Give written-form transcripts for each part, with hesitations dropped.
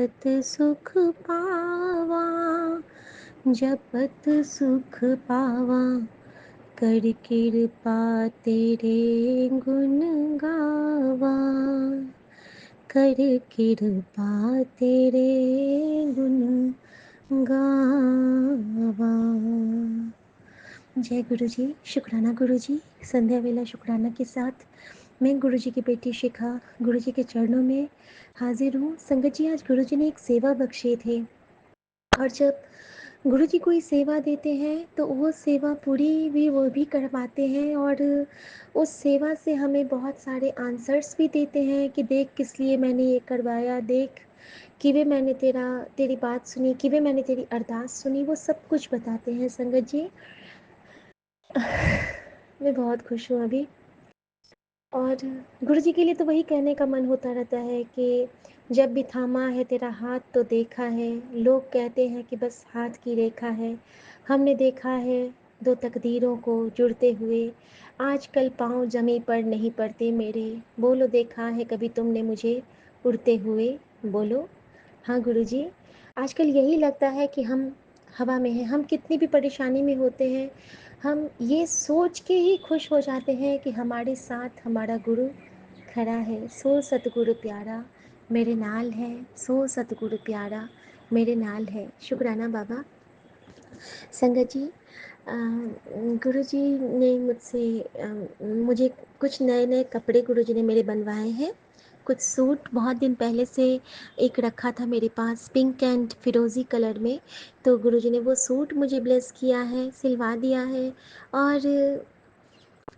जपत सुख पावा, जपत सुख पावा, कर कृपा तेरे गुण गावा, कर कृपा तेरे गुण गावा। जय गुरु जी। शुक्राना गुरु जी। संध्या वेला शुक्राना के साथ मैं गुरु जी की बेटी शिखा गुरु जी के चरणों में हाजिर हूँ। संगत जी, आज गुरु जी ने एक सेवा बख्शे थे, और जब गुरु जी कोई सेवा देते हैं तो वो सेवा पूरी भी वो भी करवाते हैं, और उस सेवा से हमें बहुत सारे आंसर्स भी देते हैं कि देख किस लिए मैंने ये करवाया, देख कि वे मैंने तेरी बात सुनी, कि वे मैंने तेरी अरदास सुनी, वो सब कुछ बताते हैं। संगत जी, मैं बहुत खुश हूँ अभी, और गुरु जी के लिए तो वही कहने का मन होता रहता है कि जब भी थामा है तेरा हाथ तो देखा है, लोग कहते हैं कि बस हाथ की रेखा है, हमने देखा है दो तकदीरों को जुड़ते हुए, आजकल पाँव जमी पर नहीं पड़ते मेरे, बोलो देखा है कभी तुमने मुझे उड़ते हुए, बोलो। हाँ गुरु जी, आजकल यही लगता है कि हम हवा में हैं, हम कितनी भी परेशानी में होते हैं, हम ये सोच के ही खुश हो जाते हैं कि हमारे साथ हमारा गुरु खड़ा है। सो सतगुरु प्यारा मेरे नाल है, सो सतगुरु प्यारा मेरे नाल है। शुक्राना बाबा। संगत जी, गुरु जी ने मुझे कुछ नए नए कपड़े गुरु जी ने मेरे बनवाए हैं। कुछ सूट बहुत दिन पहले से एक रखा था मेरे पास, पिंक एंड फिरोज़ी कलर में, तो गुरु जी ने वो सूट मुझे ब्लेस किया है, सिलवा दिया है। और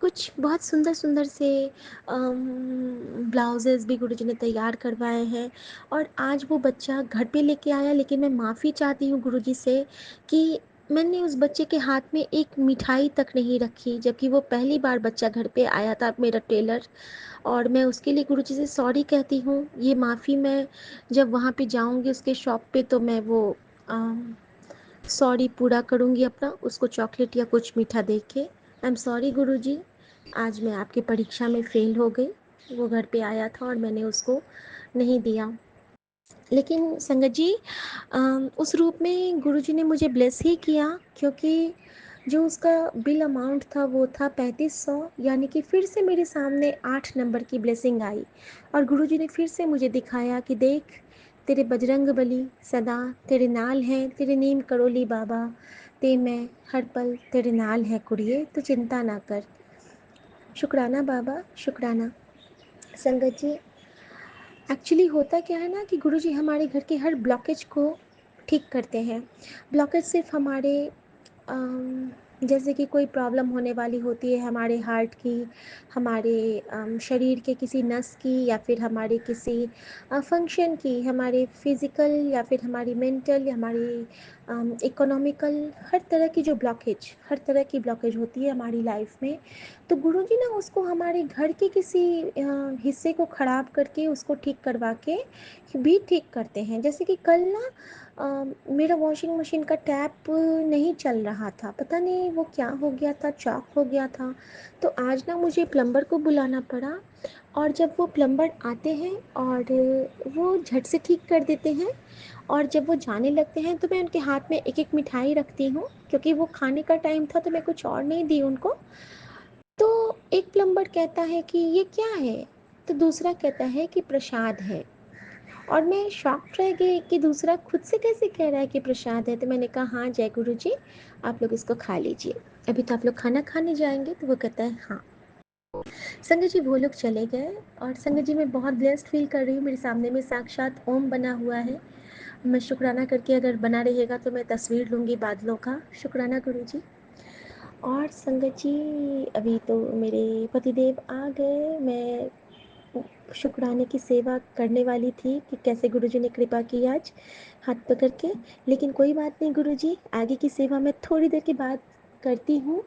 कुछ बहुत सुंदर सुंदर से ब्लाउजेज़ भी गुरुजी ने तैयार करवाए हैं। और आज वो बच्चा घर पे लेके आया, लेकिन मैं माफ़ी चाहती हूँ गुरुजी से कि मैंने उस बच्चे के हाथ में एक मिठाई तक नहीं रखी, जबकि वो पहली बार बच्चा घर पे आया था, मेरा टेलर। और मैं उसके लिए गुरुजी से सॉरी कहती हूँ। ये माफ़ी मैं जब वहाँ पे जाऊँगी उसके शॉप पे, तो मैं वो सॉरी पूरा करूँगी अपना, उसको चॉकलेट या कुछ मीठा दे के। आई एम सॉरी गुरुजी, आज मैं आपकी परीक्षा में फ़ेल हो गई। वो घर पे आया था और मैंने उसको नहीं दिया। लेकिन संगत जी, उस रूप में गुरुजी ने मुझे ब्लेस ही किया, क्योंकि जो उसका बिल अमाउंट था वो था 3500, यानी कि फिर से मेरे सामने 8 नंबर की ब्लेसिंग आई। और गुरुजी ने फिर से मुझे दिखाया कि देख, तेरे बजरंग बली सदा तेरे नाल हैं, तेरे नीम करोली बाबा ते मैं हर पल तेरे नाल है कुड़िए, तो चिंता ना कर। शुक्राना बाबा, शुक्राना। संगत जी, एक्चुअली होता क्या है ना कि गुरुजी हमारे घर के हर ब्लॉकेज को ठीक करते हैं। ब्लॉकेज सिर्फ हमारे जैसे कि कोई प्रॉब्लम होने वाली होती है हमारे हार्ट की, हमारे शरीर के किसी नस की, या फिर हमारे किसी फंक्शन की, हमारे फिज़िकल या फिर हमारी मेंटल या हमारी इकोनॉमिकल, हर तरह की जो ब्लॉकेज, हर तरह की ब्लॉकेज होती है हमारी लाइफ में, तो गुरुजी ना उसको हमारे घर के किसी हिस्से को ख़राब करके उसको ठीक करवा के भी ठीक करते हैं। जैसे कि कल ना मेरा वॉशिंग मशीन का टैप नहीं चल रहा था, पता नहीं वो क्या हो गया था, चॉक हो गया था। तो आज ना मुझे प्लम्बर को बुलाना पड़ा, और जब वो प्लम्बर आते हैं और वो झट से ठीक कर देते हैं, और जब वो जाने लगते हैं तो मैं उनके हाथ में एक एक मिठाई रखती हूँ, क्योंकि वो खाने का टाइम था तो मैं कुछ और नहीं दी उनको। तो एक प्लम्बर कहता है कि ये क्या है, तो दूसरा कहता है कि प्रसाद है। और मैं शॉक्ड रह गई कि दूसरा खुद से कैसे कह रहा है कि प्रसाद है। तो मैंने कहा हाँ जय गुरु जी, आप लोग इसको खा लीजिए, अभी तो आप लोग खाना खाने जाएंगे। तो वो कहता है हाँ। संगत जी, वो लोग चले गए, और संगत जी मैं बहुत ब्लेस्ड फील कर रही हूँ, मेरे सामने में साक्षात ओम बना हुआ है। मैं शुक्राना करके, अगर बना रहेगा तो मैं तस्वीर लूँगी बादलों का। शुक्राना गुरु जी। और संगत जी, अभी तो मेरे पतिदेव आ गए, मैं शुक्राने की सेवा करने वाली थी कि कैसे गुरुजी ने कृपा की आज हाथ पकड़ के। लेकिन कोई बात नहीं गुरुजी, आगे की सेवा मैं थोड़ी देर के बाद करती हूँ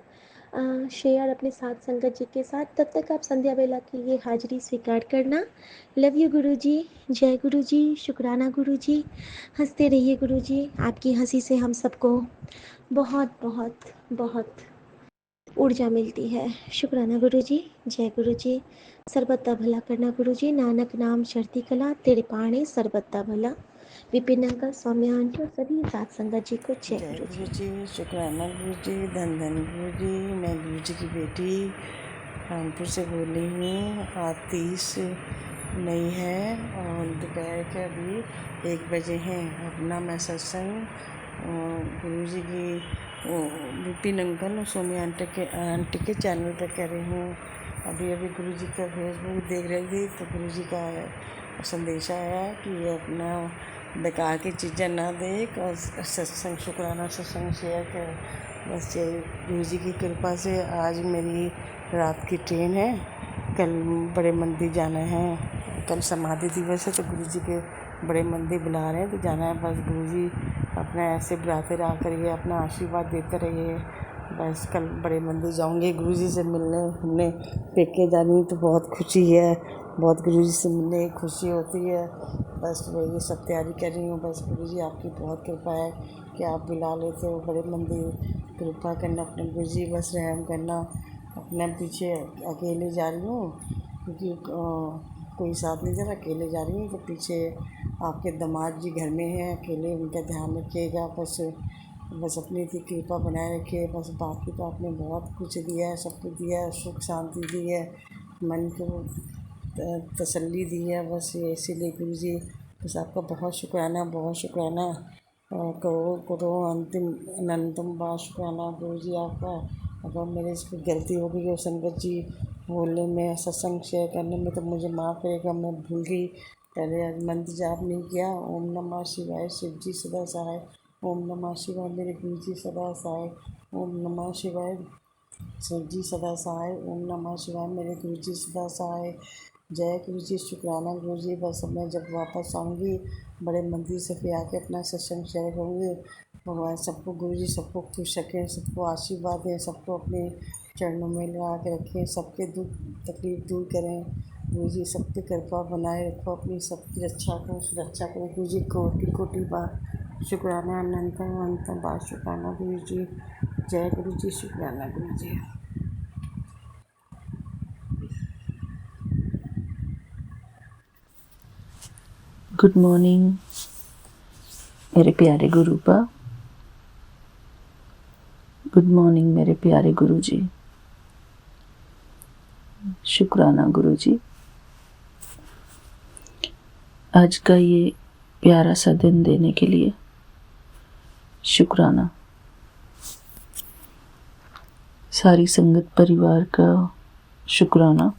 शेयर अपने साथ संगत जी के साथ। तब तक आप संध्या वेला की ये हाजिरी स्वीकार करना। लव यू गुरुजी। जय गुरुजी। शुक्राना गुरुजी। हंसते रहिए गुरुजी, आपकी हंसी से हम सबको बहुत बहुत बहुत ऊर्जा मिलती है। शुक्राना गुरुजी। जय गुरुजी। सरबत्ता भला करना गुरुजी, नानक नाम चढ़ती कला, तेरे पाणे सरबत्ता भला। विपिन अंकल, सौम्या आंटी और सभी साथ संगत जी को जय जय गुरु गुरु जी। जी, शुक्राना गुरु जी, धन धन गुरु जी। मैं गुरु जी की बेटी कानपुर से बोल रही हूँ। आज 30 मई है और दोपहर के अभी 1 बजे हैं। अपना मैं सत्संग गुरु जी की विपिन अंकल और सोम्या आंटी के चैनल पर कर रही हूँ। अभी अभी गुरु जी का फेसबुक देख रही थी तो गुरु जी का संदेश आया कि ये अपना बेकार की चीज़ें ना देख और सत्संग शुक्राना सत्संग शेयर कर। बस ये गुरु जी की कृपा से आज मेरी रात की ट्रेन है। कल बड़े मंदिर जाना है, कल समाधि दिवस है तो गुरु जी के बड़े मंदिर बुला रहे हैं तो जाना है। बस गुरु जी अपना ऐसे बुलाते रहा करिए, अपना आशीर्वाद देते रहिए। बस कल बड़े मंदिर जाऊंगी गुरु जी से मिलने। हमने पेके जानी तो बहुत खुशी है, बहुत गुरु जी से मिलने की खुशी होती है। बस वही सब तैयारी कर रही हूँ। बस गुरु जी आपकी बहुत कृपा है कि आप बुला लेते हो बड़े मंदिर। कृपा करना अपने गुरु जी, बस रहम करना। अपने पीछे अकेले जा रही हूँ क्योंकि कोई साथ नहीं जा रहा, अकेले जा रही हूँ तो पीछे आपके दामाद जी घर में हैं अकेले, उनका ध्यान रखिएगा। बस अपनी थी कृपा बनाए रखिए। बस बाकी तो आपने बहुत कुछ दिया है, सब कुछ दिया है, सुख शांति दी है, मन को तसल्ली दी है। बस ये इसीलिए गुरु जी बस आपका बहुत शुक्राना, बहुत शुक्राना। करो करो अंतिम अनंतम बार शुक्राना गुरु जी आपका। अगर मेरे से कोई गलती हो गई हो संगत जी बोलने में, सत्संग शेयर करने में, तो मुझे माफ़ करेगा। मैं भूल गई, पहले मंत्र जाप नहीं किया। ओम नमः शिवाय, शिव जी सदा सहाय। ओम नमः शिवाय, मेरे गुरु जी सदा सहाय। ओम नमः शिवाय, शिव जी सदा सहाय। ओम नमः शिवाय, मेरे गुरु जी सदा सहाय। जय गुरु जी, शुक्राना गुरु जी। बस मैं जब वापस आऊँगी बड़े मंदिर से फिर आके अपना सत्संग शेयर करूँगी। भगवान सबको, गुरु जी सबको खुश रखें, सबको आशीर्वाद दें, सबको अपने चरणों में लगा के रखें, सबके दुख तकलीफ दूर करें। गुरु जी सबकी कृपा बनाए रखो, अपनी सबकी रक्षा करो, सुरक्षा करो। गुरु जी कोटि कोटि बार शुक्राना, अनंत बार शुक्राना गुरु जी। जय गुरु जी, शुक्राना गुरु जी। गुड मॉर्निंग मेरे प्यारे गुरुपा। गुड मॉर्निंग मेरे प्यारे गुरु जी। शुक्राना गुरु जी, आज का ये प्यारा सा दिन देने के लिए शुक्राना। सारी संगत परिवार का शुक्राना।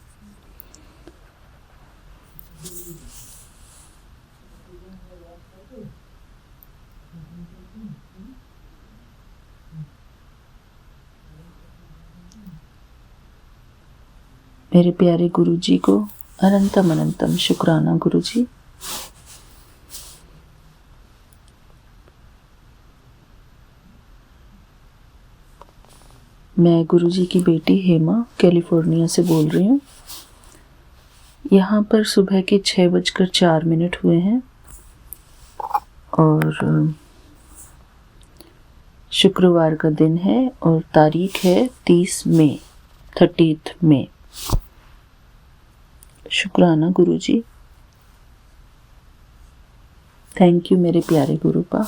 मेरे प्यारे गुरु जी को अनंतम अनंतम शुक्राना गुरु जी। मैं गुरु जी की बेटी हेमा कैलिफोर्निया से बोल रही हूँ। यहाँ पर सुबह के 6:04 हुए हैं और शुक्रवार का दिन है और तारीख है 30 मई, 30 मई। शुक्राना गुरु जी। थैंक यू मेरे प्यारे गुरुपा,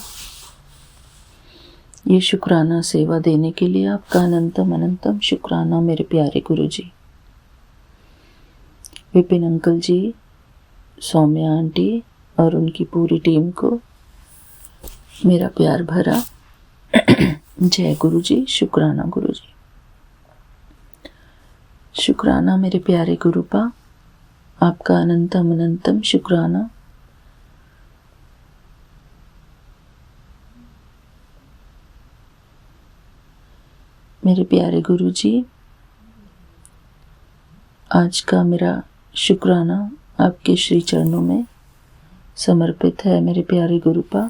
ये शुक्राना सेवा देने के लिए आपका अनंतम अनंतम शुक्राना मेरे प्यारे गुरु जी। विपिन अंकल जी, सौम्या आंटी और उनकी पूरी टीम को मेरा प्यार भरा जय गुरु जी, शुक्राना गुरु जी। शुक्राना मेरे प्यारे गुरुपा, आपका अनंतम अनंतम शुक्राना। मेरे प्यारे गुरु जी, आज का मेरा शुक्राना आपके श्री चरणों में समर्पित है मेरे प्यारे गुरुपा।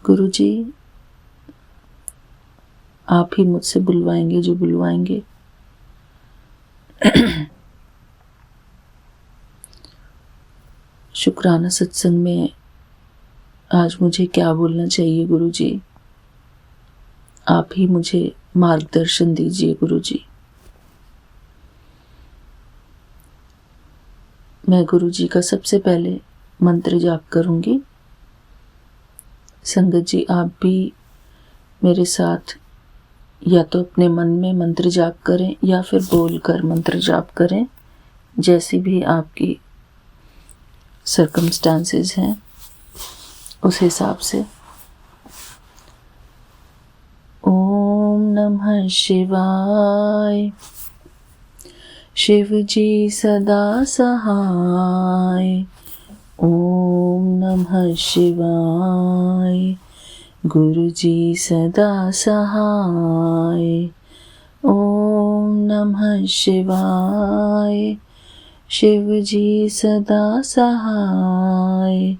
गुरु जी, आप ही मुझसे बुलवाएंगे जो बुलवाएंगे। शुक्राना सत्संग में आज मुझे क्या बोलना चाहिए गुरु जी, आप ही मुझे मार्गदर्शन दीजिए गुरु जी। मैं गुरु जी का सबसे पहले मंत्र जाप करूंगी। संगत जी, आप भी मेरे साथ या तो अपने मन में मंत्र जाप करें या फिर बोलकर मंत्र जाप करें, जैसी भी आपकी सर्कमस्टांसेस हैं उस हिसाब से। ओम नमः शिवाय। शिव जी सदा सहाय। ओम नमः शिवाय। गुरु जी सदा सहाय। ओम नमः शिवाय। शिव जी सदा सहाय।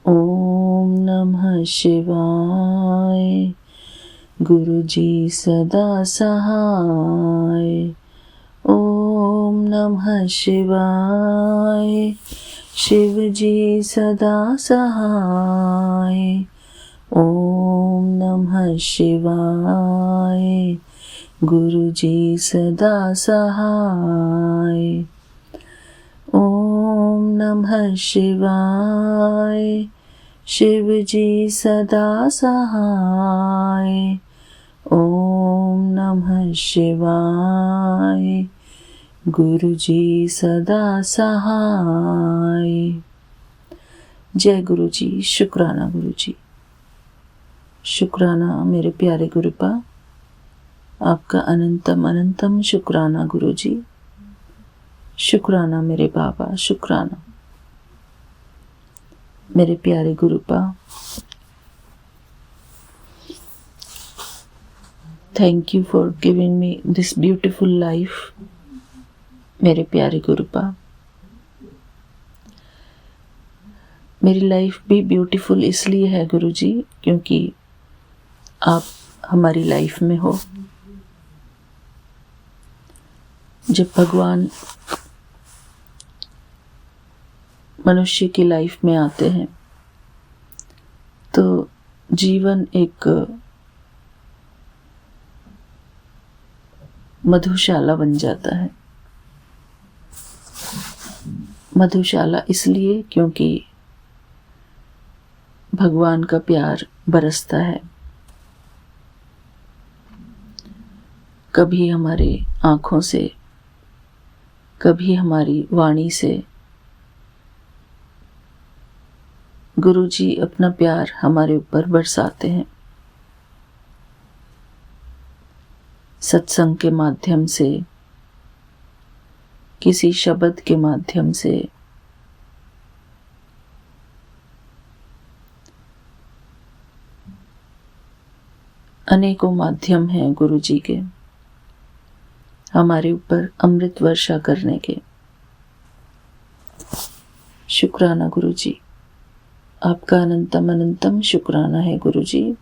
ओम नमः शिवाय। गुरु जी सदा सहाय। ओम नमः शिवाय। शिव जी सदा सहाय। ओम नमः शिवाय। गुरु जी सदा सहाय। ओम नमः शिवाय। शिव जी सदा सहाय। ओम नमः शिवाय। गुरु जी सदा सहाय। जय गुरु जी। शुक्राना गुरु जी। शुक्राना मेरे प्यारे गुरुपा, आपका अनंतम अनंतम शुक्राना गुरु जी। शुक्राना मेरे बाबा, शुक्राना मेरे प्यारे गुरुपा। Thank you for giving me this beautiful life मेरे प्यारे गुरुपा। मेरी लाइफ भी ब्यूटीफुल इसलिए है गुरु जी क्योंकि आप हमारी लाइफ में हो। जब भगवान मनुष्य की लाइफ में आते हैं तो जीवन एक मधुशाला बन जाता है। मधुशाला इसलिए क्योंकि भगवान का प्यार बरसता है। कभी हमारे आँखों से, कभी हमारी वाणी से गुरुजी अपना प्यार हमारे ऊपर बरसाते हैं। सत्संग के माध्यम से, किसी शब्द के माध्यम से, अनेकों माध्यम हैं गुरुजी के हमारे ऊपर अमृत वर्षा करने के। शुक्राना गुरुजी, आपका अनंतम अनंतम शुक्राना है गुरुजी।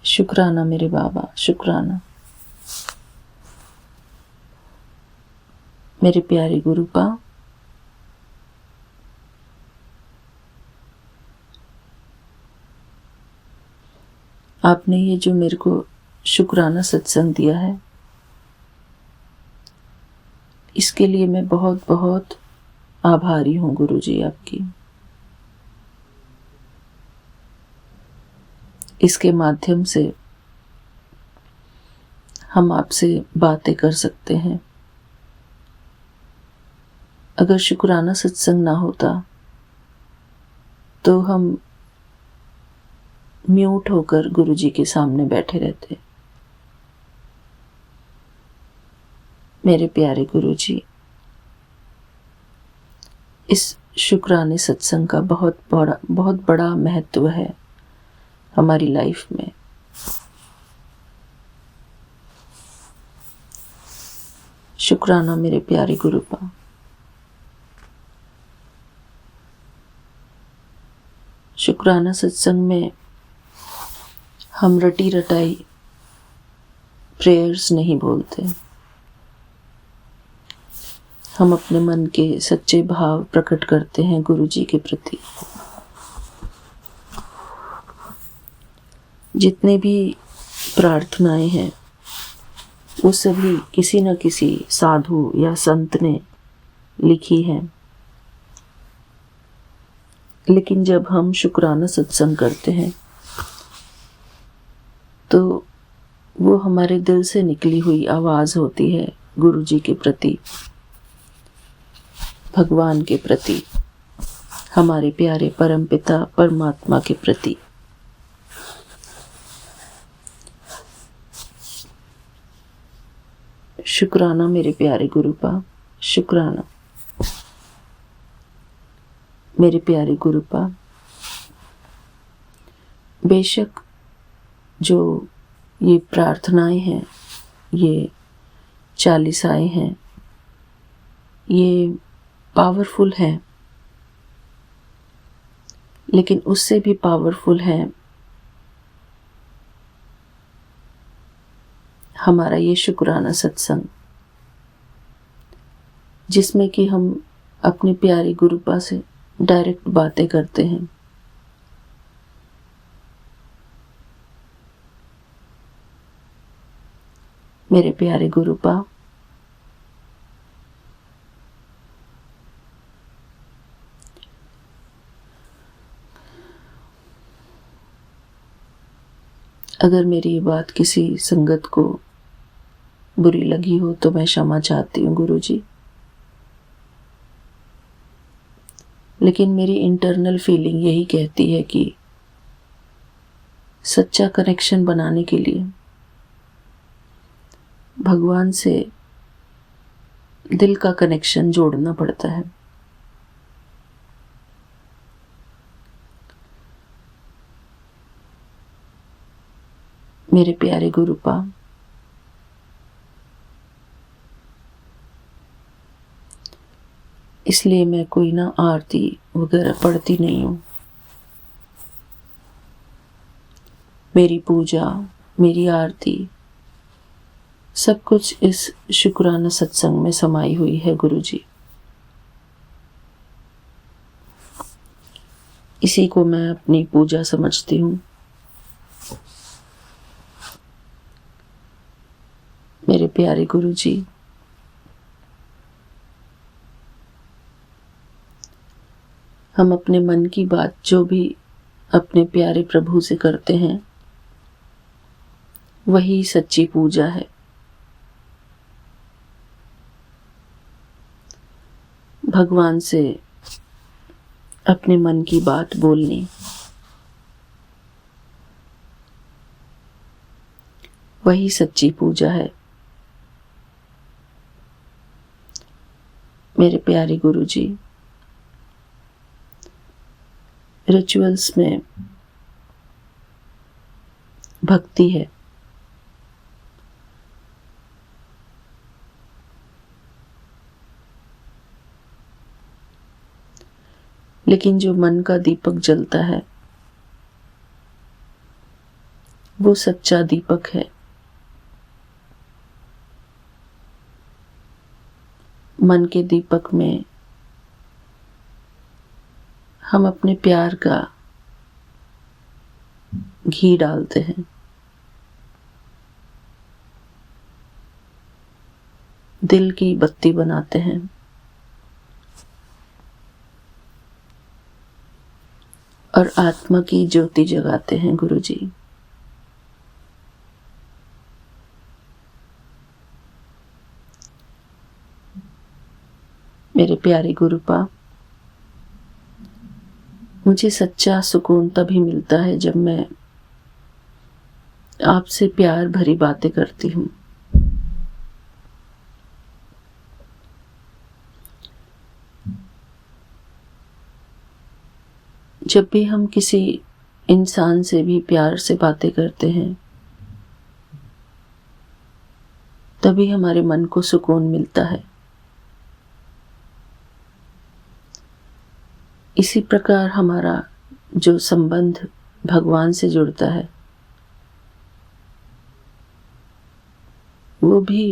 शुक्राना मेरे बाबा, शुक्राना मेरे प्यारे गुरुपा। आपने ये जो मेरे को शुक्राना सत्संग दिया है, इसके लिए मैं बहुत बहुत आभारी हूँ गुरुजी आपकी। इसके माध्यम से हम आपसे बातें कर सकते हैं। अगर शुक्राना सत्संग ना होता तो हम म्यूट होकर गुरुजी के सामने बैठे रहते। मेरे प्यारे गुरुजी, इस शुक्राने सत्संग का बहुत बड़ा महत्व है हमारी लाइफ में। शुक्राना मेरे प्यारे गुरुपा। शुक्राना सत्संग में हम रटी रटाई प्रेयर्स नहीं बोलते। हम अपने मन के सच्चे भाव प्रकट करते हैं गुरुजी के प्रति। जितने भी प्रार्थनाएं हैं वो सभी किसी न किसी साधु या संत ने लिखी हैं। लेकिन जब हम शुक्राना सत्संग करते हैं तो वो हमारे दिल से निकली हुई आवाज़ होती है गुरु जी के प्रति, भगवान के प्रति, हमारे प्यारे परमपिता परमात्मा के प्रति। शुक्राना मेरे प्यारे गुरुपा, शुक्राना मेरे प्यारे गुरुपा। बेशक जो ये प्रार्थनाएं हैं, ये चालीसाएं हैं, ये पावरफुल हैं, लेकिन उससे भी पावरफुल है हमारा ये शुक्राना सत्संग, जिसमें कि हम अपने प्यारे गुरुपा से डायरेक्ट बातें करते हैं। मेरे प्यारे गुरुपा, अगर मेरी ये बात किसी संगत को बुरी लगी हो तो मैं क्षमा चाहती हूँ गुरु जी। लेकिन मेरी इंटरनल फीलिंग यही कहती है कि सच्चा कनेक्शन बनाने के लिए भगवान से दिल का कनेक्शन जोड़ना पड़ता है। मेरे प्यारे गुरुपा, इसलिए मैं कोई ना आरती वगैरह पढ़ती नहीं हूँ। मेरी पूजा, मेरी आरती सब कुछ इस शुक्राना सत्संग में समाई हुई है गुरु जी। इसी को मैं अपनी पूजा समझती हूँ। मेरे प्यारे गुरु जी, हम अपने मन की बात जो भी अपने प्यारे प्रभु से करते हैं वही सच्ची पूजा है। भगवान से अपने मन की बात बोलनी वही सच्ची पूजा है। मेरे प्यारे गुरु जी, रिचुअल्स में भक्ति है, लेकिन जो मन का दीपक जलता है वो सच्चा दीपक है। मन के दीपक में हम अपने प्यार का घी डालते हैं, दिल की बत्ती बनाते हैं और आत्मा की ज्योति जगाते हैं गुरु जी। मेरे प्यारे गुरुपा, मुझे सच्चा सुकून तभी मिलता है जब मैं आपसे प्यार भरी बातें करती हूँ। जब भी हम किसी इंसान से भी प्यार से बातें करते हैं तभी हमारे मन को सुकून मिलता है। इसी प्रकार हमारा जो संबंध भगवान से जुड़ता है वो भी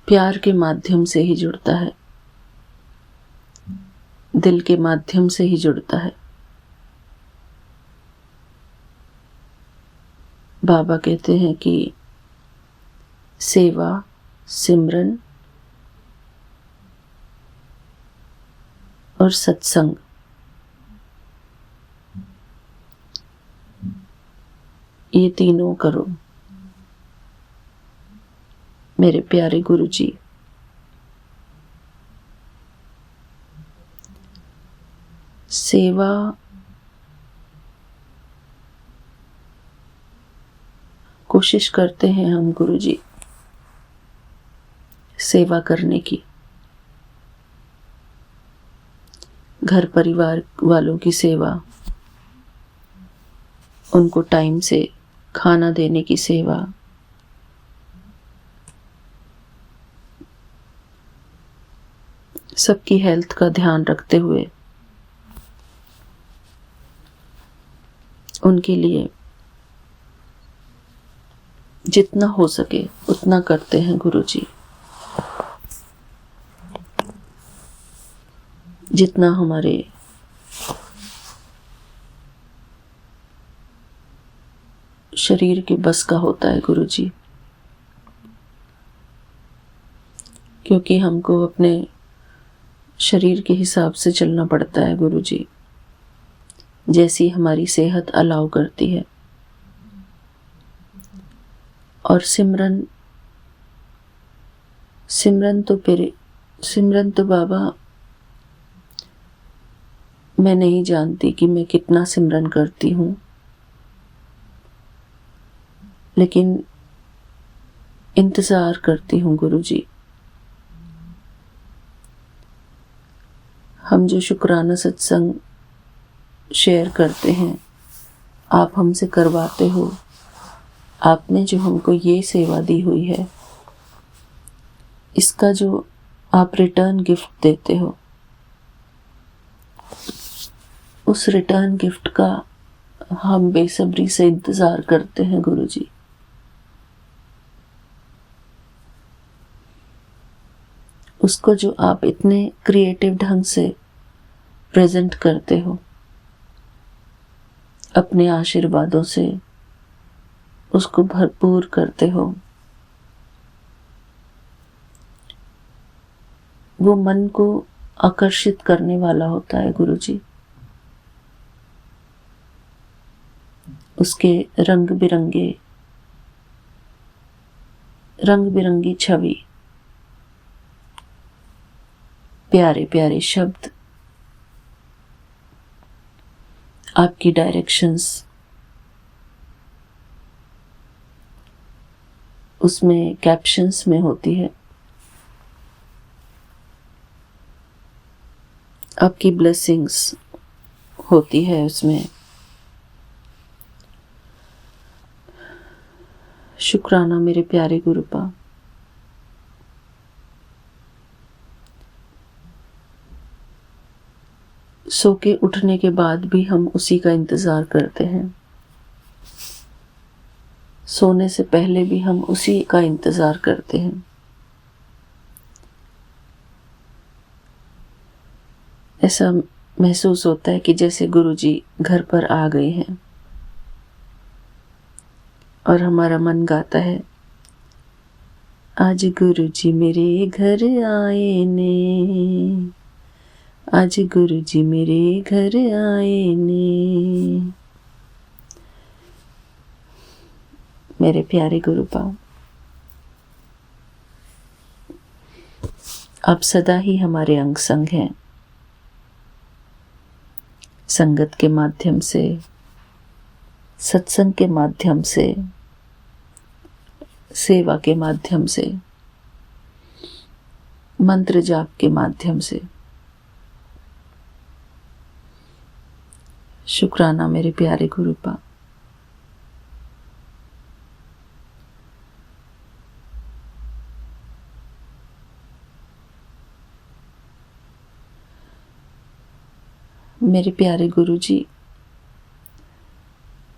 प्यार के माध्यम से ही जुड़ता है, दिल के माध्यम से ही जुड़ता है। बाबा कहते हैं कि सेवा, सिमरन और सत्संग, ये तीनों करो मेरे प्यारे गुरु जी। सेवा कोशिश करते हैं हम गुरु जी सेवा करने की, घर परिवार वालों की सेवा, उनको टाइम से खाना देने की सेवा, सबकी हेल्थ का ध्यान रखते हुए उनके लिए जितना हो सके उतना करते हैं गुरु जी। जितना हमारे शरीर के बस का होता है गुरु जी, क्योंकि हमको अपने शरीर के हिसाब से चलना पड़ता है गुरु जी, जैसी हमारी सेहत अलाउ करती है। और सिमरन तो बाबा मैं नहीं जानती कि मैं कितना सिमरन करती हूँ, लेकिन इंतज़ार करती हूँ गुरु जी। हम जो शुक्राना सत्संग शेयर करते हैं, आप हमसे करवाते हो, आपने जो हमको ये सेवा दी हुई है, इसका जो आप रिटर्न गिफ्ट देते हो, उस रिटर्न गिफ्ट का हम बेसब्री से इंतज़ार करते हैं गुरु जी। उसको जो आप इतने क्रिएटिव ढंग से प्रेजेंट करते हो, अपने आशीर्वादों से उसको भरपूर करते हो, वो मन को आकर्षित करने वाला होता है गुरु जी। उसके रंग बिरंगी छवि, प्यारे प्यारे शब्द, आपकी डायरेक्शंस, उसमें कैप्शंस में होती है, आपकी ब्लेसिंग्स होती है उसमें। शुक्राना मेरे प्यारे गुरुपा। सो के उठने के बाद भी हम उसी का इंतज़ार करते हैं, सोने से पहले भी हम उसी का इंतज़ार करते हैं। ऐसा महसूस होता है कि जैसे गुरुजी घर पर आ गए हैं, और हमारा मन गाता है, आज गुरुजी मेरे घर आए ने, आज गुरुजी मेरे घर आए ने। मेरे प्यारे गुरुपा, आप सदा ही हमारे अंग संग हैं, संगत के माध्यम से, सत्संग के माध्यम से, सेवा के माध्यम से, मंत्र जाप के माध्यम से। शुक्राना मेरे प्यारे गुरुपा। मेरे प्यारे गुरुजी,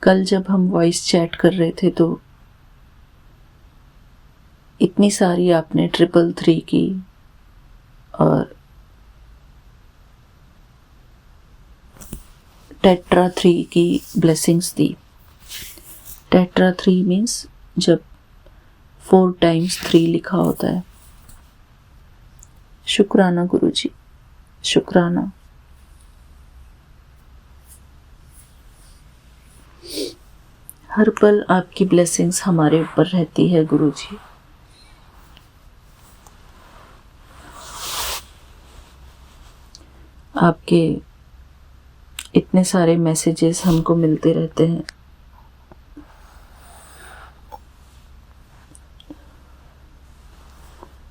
कल जब हम वॉइस चैट कर रहे थे तो इतनी सारी आपने 333 की और टेट्रा 3 की ब्लेसिंग्स दी। टेट्रा 3 मीन्स जब 4 times 3 लिखा होता है। शुक्राना गुरुजी, शुक्राना। हर पल आपकी ब्लेसिंग्स हमारे ऊपर रहती है गुरुजी। आपके इतने सारे मैसेजेस हमको मिलते रहते हैं।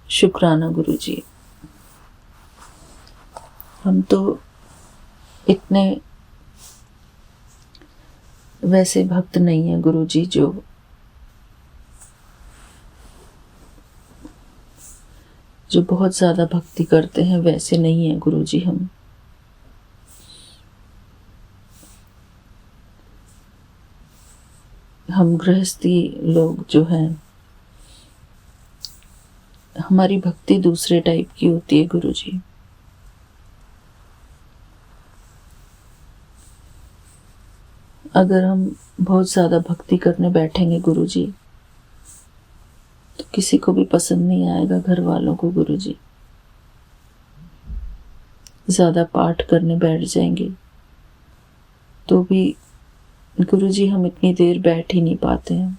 शुक्राना गुरुजी। हम तो इतने वैसे भक्त नहीं है गुरुजी जो बहुत ज़्यादा भक्ति करते हैं, वैसे नहीं है गुरुजी। हम गृहस्थी लोग जो हैं, हमारी भक्ति दूसरे टाइप की होती है गुरुजी। अगर हम बहुत ज़्यादा भक्ति करने बैठेंगे गुरुजी तो किसी को भी पसंद नहीं आएगा, घर वालों को गुरुजी। ज़्यादा पाठ करने बैठ जाएंगे तो भी गुरुजी हम इतनी देर बैठ ही नहीं पाते हैं।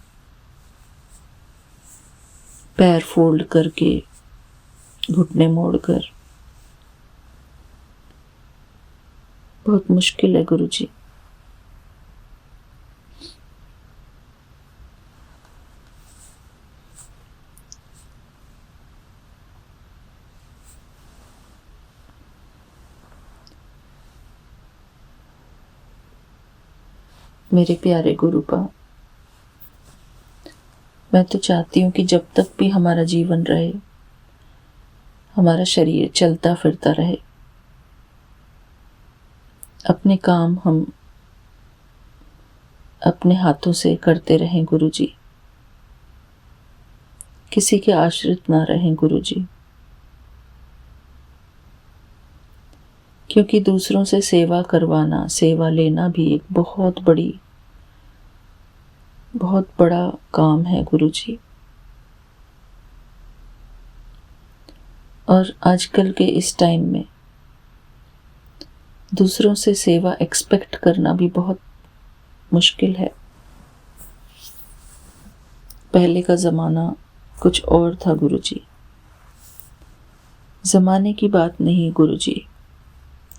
पैर फोल्ड करके, घुटने मोड़कर, बहुत मुश्किल है गुरुजी। मेरे प्यारे गुरुपा, मैं तो चाहती हूँ कि जब तक भी हमारा जीवन रहे, हमारा शरीर चलता फिरता रहे, अपने काम हम अपने हाथों से करते रहें गुरुजी। किसी के आश्रित ना रहें गुरुजी। क्योंकि दूसरों से सेवा करवाना, सेवा लेना भी एक बहुत बड़ा काम है गुरुजी। और आजकल के इस टाइम में दूसरों से सेवा एक्सपेक्ट करना भी बहुत मुश्किल है। पहले का ज़माना कुछ और था गुरुजी। ज़माने की बात नहीं गुरुजी,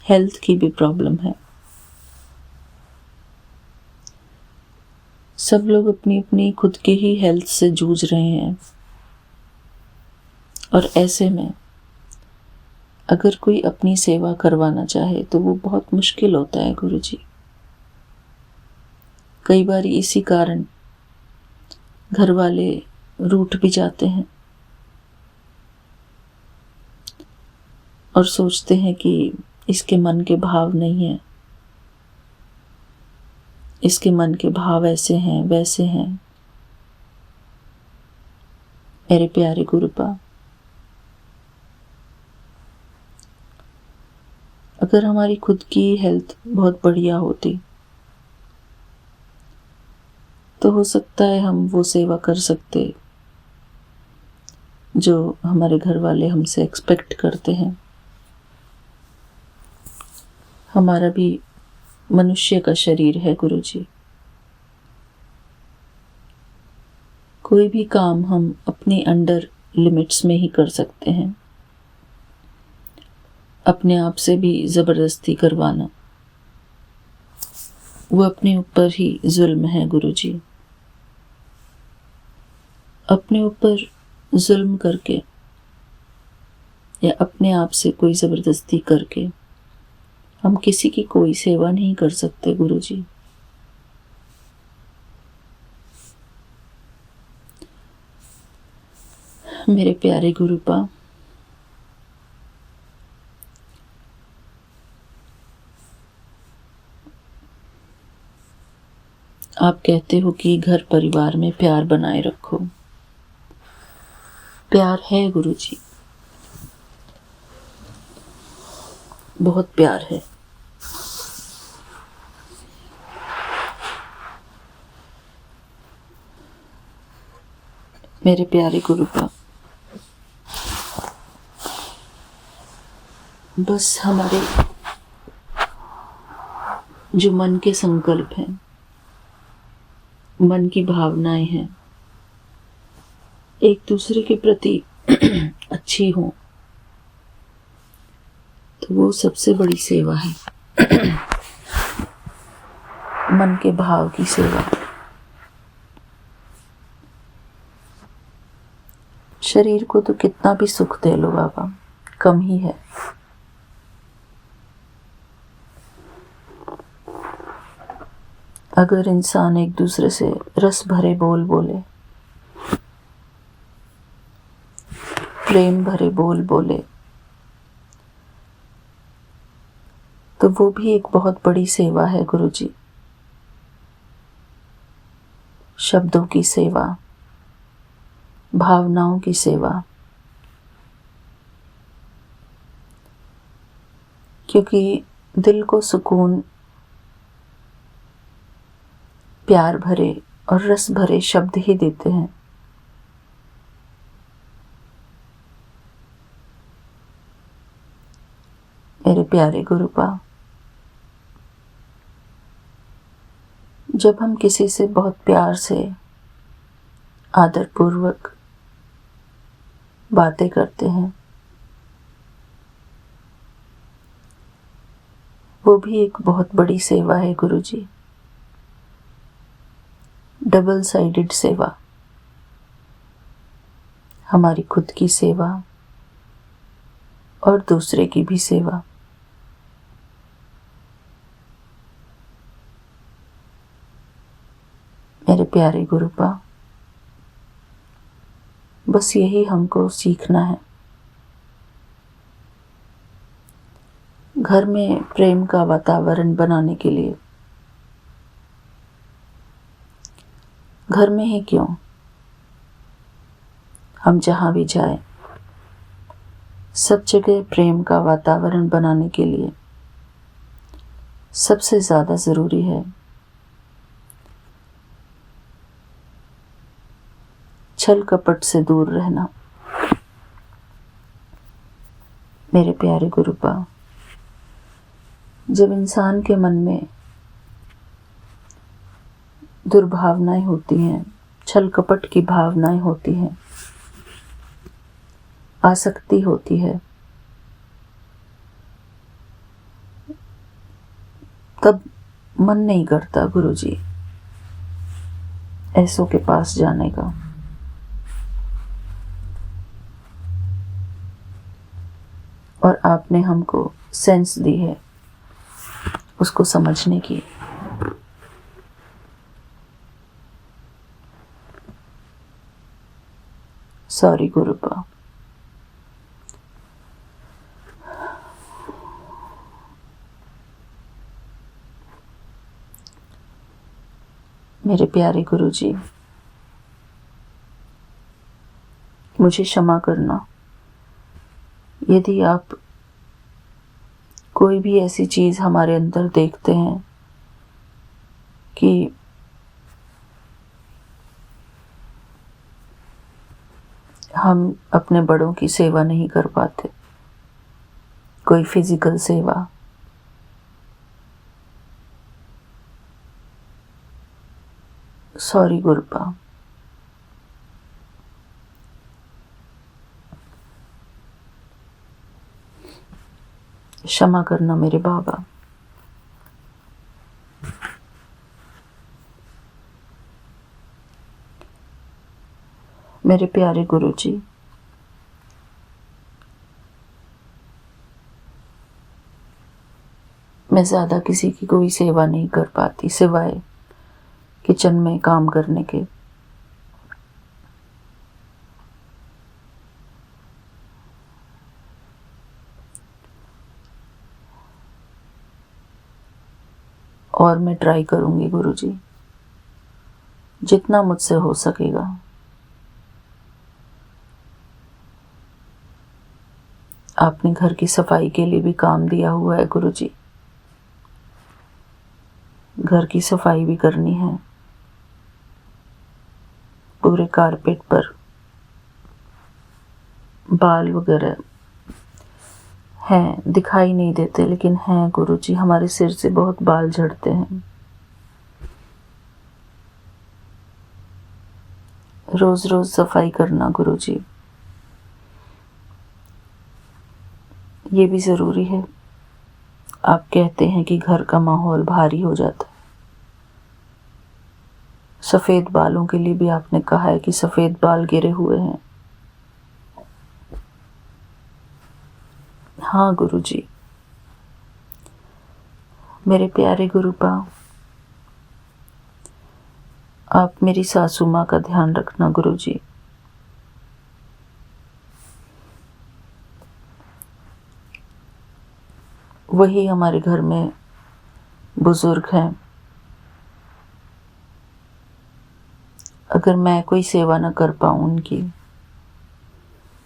हेल्थ की भी प्रॉब्लम है। सब लोग अपनी अपनी खुद के ही हेल्थ से जूझ रहे हैं। और ऐसे में अगर कोई अपनी सेवा करवाना चाहे तो वो बहुत मुश्किल होता है गुरुजी। कई बार इसी कारण घर वाले रूठ भी जाते हैं और सोचते हैं कि इसके मन के भाव नहीं है, इसके मन के भाव ऐसे हैं वैसे हैं। मेरे प्यारे गुरुपा, अगर हमारी खुद की हेल्थ बहुत बढ़िया होती तो हो सकता है हम वो सेवा कर सकते जो हमारे घर वाले हमसे एक्सपेक्ट करते हैं। हमारा भी मनुष्य का शरीर है गुरुजी। कोई भी काम हम अपने अंडर लिमिट्स में ही कर सकते हैं। अपने आप से भी ज़बरदस्ती करवाना वो अपने ऊपर ही जुल्म है गुरुजी। अपने ऊपर जुल्म करके या अपने आप से कोई ज़बरदस्ती करके हम किसी की कोई सेवा नहीं कर सकते गुरुजी। मेरे प्यारे गुरुपा, आप कहते हो कि घर परिवार में प्यार बनाए रखो। प्यार है गुरुजी, बहुत प्यार है। मेरे प्यारे गुरुपा, बस हमारे जो मन के संकल्प हैं मन की भावनाएं हैं एक दूसरे के प्रति अच्छी हों, तो वो सबसे बड़ी सेवा है। मन के भाव की सेवा। शरीर को तो कितना भी सुख दे लो बाबा, कम ही है। अगर इंसान एक दूसरे से रस भरे बोल बोले, प्रेम भरे बोल बोले, तो वो भी एक बहुत बड़ी सेवा है गुरुजी। शब्दों की सेवा, भावनाओं की सेवा। क्योंकि दिल को सुकून प्यार भरे और रस भरे शब्द ही देते हैं। मेरे प्यारे गुरुपा, जब हम किसी से बहुत प्यार से आदरपूर्वक बातें करते हैं, वो भी एक बहुत बड़ी सेवा है गुरुजी। डबल साइडेड सेवा, हमारी खुद की सेवा और दूसरे की भी सेवा। मेरे प्यारे गुरुपा, बस यही हमको सीखना है। घर में प्रेम का वातावरण बनाने के लिए, घर में ही क्यों, हम जहाँ भी जाएं, सब जगह प्रेम का वातावरण बनाने के लिए सबसे ज़्यादा ज़रूरी है छल कपट से दूर रहना। मेरे प्यारे गुरुपा, जब इंसान के मन में दुर्भावनाएं होती हैं, छल कपट की भावनाएं होती हैं, आसक्ति होती है, तब मन नहीं करता गुरुजी ऐसों के पास जाने का। और आपने हमको सेंस दी है उसको समझने की। सॉरी गुरुपा। मेरे प्यारे गुरुजी, मुझे क्षमा करना यदि आप कोई भी ऐसी चीज़ हमारे अंदर देखते हैं कि हम अपने बड़ों की सेवा नहीं कर पाते, कोई फिजिकल सेवा, सॉरी गुरुपा। क्षमा करना मेरे बाबा। मेरे प्यारे गुरुजी, मैं ज़्यादा किसी की कोई सेवा नहीं कर पाती सिवाय किचन में काम करने के। और मैं ट्राई करूंगी गुरुजी, जितना मुझसे हो सकेगा। आपने घर की सफाई के लिए भी काम दिया हुआ है गुरुजी, घर की सफाई भी करनी है। पूरे कारपेट पर बाल वगैरह हैं, दिखाई नहीं देते लेकिन हैं गुरुजी, हमारे सिर से बहुत बाल झड़ते हैं। रोज रोज सफाई करना गुरुजी, ये भी ज़रूरी है। आप कहते हैं कि घर का माहौल भारी हो जाता है। सफ़ेद बालों के लिए भी आपने कहा है कि सफ़ेद बाल गिरे हुए हैं। हाँ गुरुजी, मेरे प्यारे गुरुपा, आप मेरी सासू माँ का ध्यान रखना गुरुजी। वही हमारे घर में बुजुर्ग हैं। अगर मैं कोई सेवा न कर पाऊँ उनकी,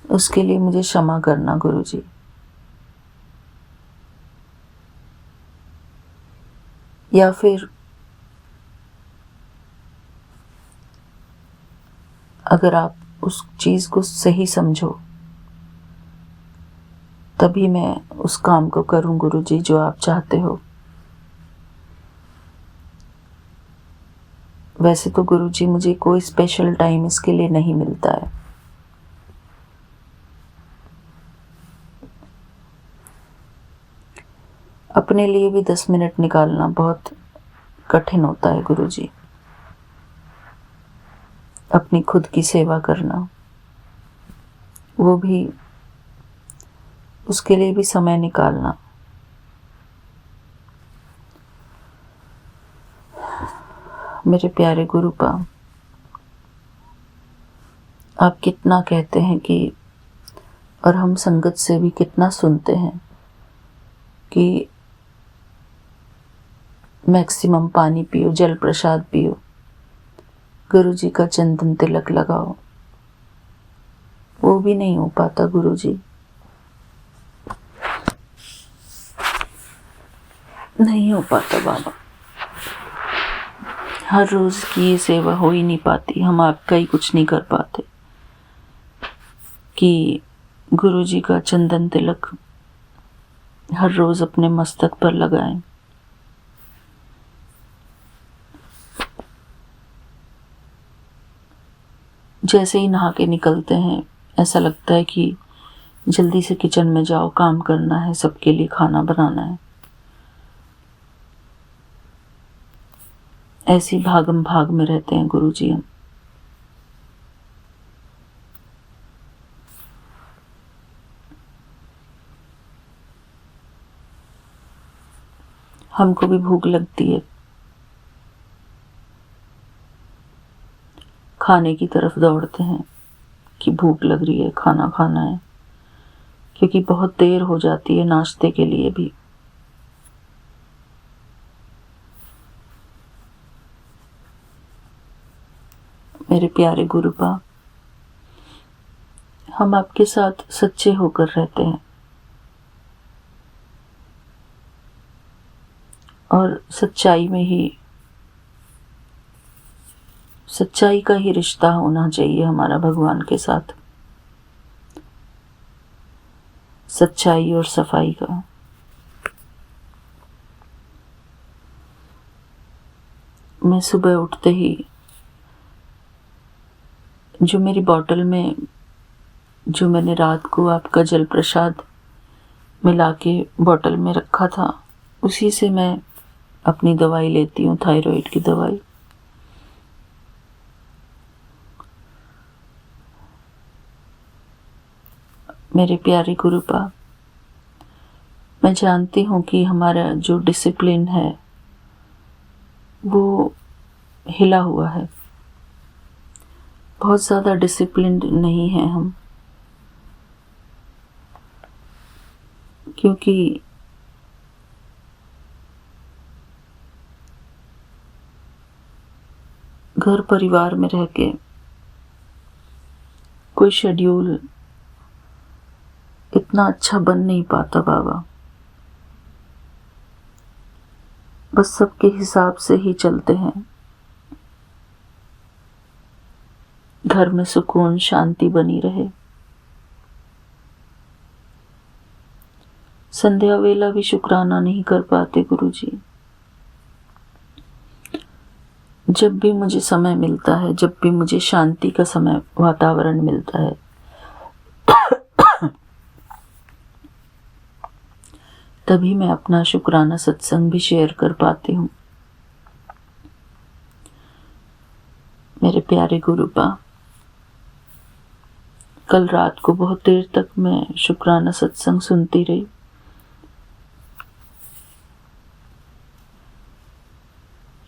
उसके लिए मुझे क्षमा करना गुरुजी। या फिर अगर आप उस चीज़ को सही समझो तभी मैं उस काम को करूं गुरुजी जो आप चाहते हो। वैसे तो गुरुजी मुझे कोई स्पेशल टाइम इसके लिए नहीं मिलता है। अपने लिए भी 10 मिनट निकालना बहुत कठिन होता है गुरुजी। अपनी खुद की सेवा करना, वो भी, उसके लिए भी समय निकालना। मेरे प्यारे गुरुपा, आप कितना कहते हैं कि, और हम संगत से भी कितना सुनते हैं कि मैक्सिमम पानी पियो, जल प्रसाद पियो, गुरुजी का चंदन तिलक लगाओ। वो भी नहीं हो पाता गुरुजी, नहीं हो पाता बाबा। हर रोज की ये सेवा हो ही नहीं पाती। हम आपका ही कुछ नहीं कर पाते कि गुरुजी का चंदन तिलक हर रोज अपने मस्तक पर लगाएं। जैसे ही नहा के निकलते हैं ऐसा लगता है कि जल्दी से किचन में जाओ, काम करना है, सबके लिए खाना बनाना है। ऐसी भागम भाग में रहते हैं गुरुजी हम। हमको भी भूख लगती है, खाने की तरफ दौड़ते हैं कि भूख लग रही है, खाना खाना है, क्योंकि बहुत देर हो जाती है नाश्ते के लिए भी। मेरे प्यारे गुरुपा, हम आपके साथ सच्चे होकर रहते हैं और सच्चाई का ही रिश्ता होना चाहिए हमारा भगवान के साथ, सच्चाई और सफाई का। मैं सुबह उठते ही जो मेरी बॉटल में, जो मैंने रात को आपका जल प्रसाद मिला के बॉटल में रखा था, उसी से मैं अपनी दवाई लेती हूँ, थायराइड की दवाई। मेरे प्यारे गुरुपा, मैं जानती हूँ कि हमारा जो डिसिप्लिन है वो हिला हुआ है। बहुत ज़्यादा डिसिप्लिन्ड नहीं है हम, क्योंकि घर परिवार में रह के कोई शेड्यूल इतना अच्छा बन नहीं पाता बाबा। बस सबके हिसाब से ही चलते हैं। घर में सुकून शांति बनी रहे। संध्या वेला भी शुक्राना नहीं कर पाते गुरुजी। जब भी मुझे समय मिलता है, जब भी मुझे शांति का समय वातावरण मिलता है, तभी मैं अपना शुक्राना सत्संग भी शेयर कर पाती हूँ। मेरे प्यारे गुरुपा, कल रात को बहुत देर तक मैं शुक्राना सत्संग सुनती रही।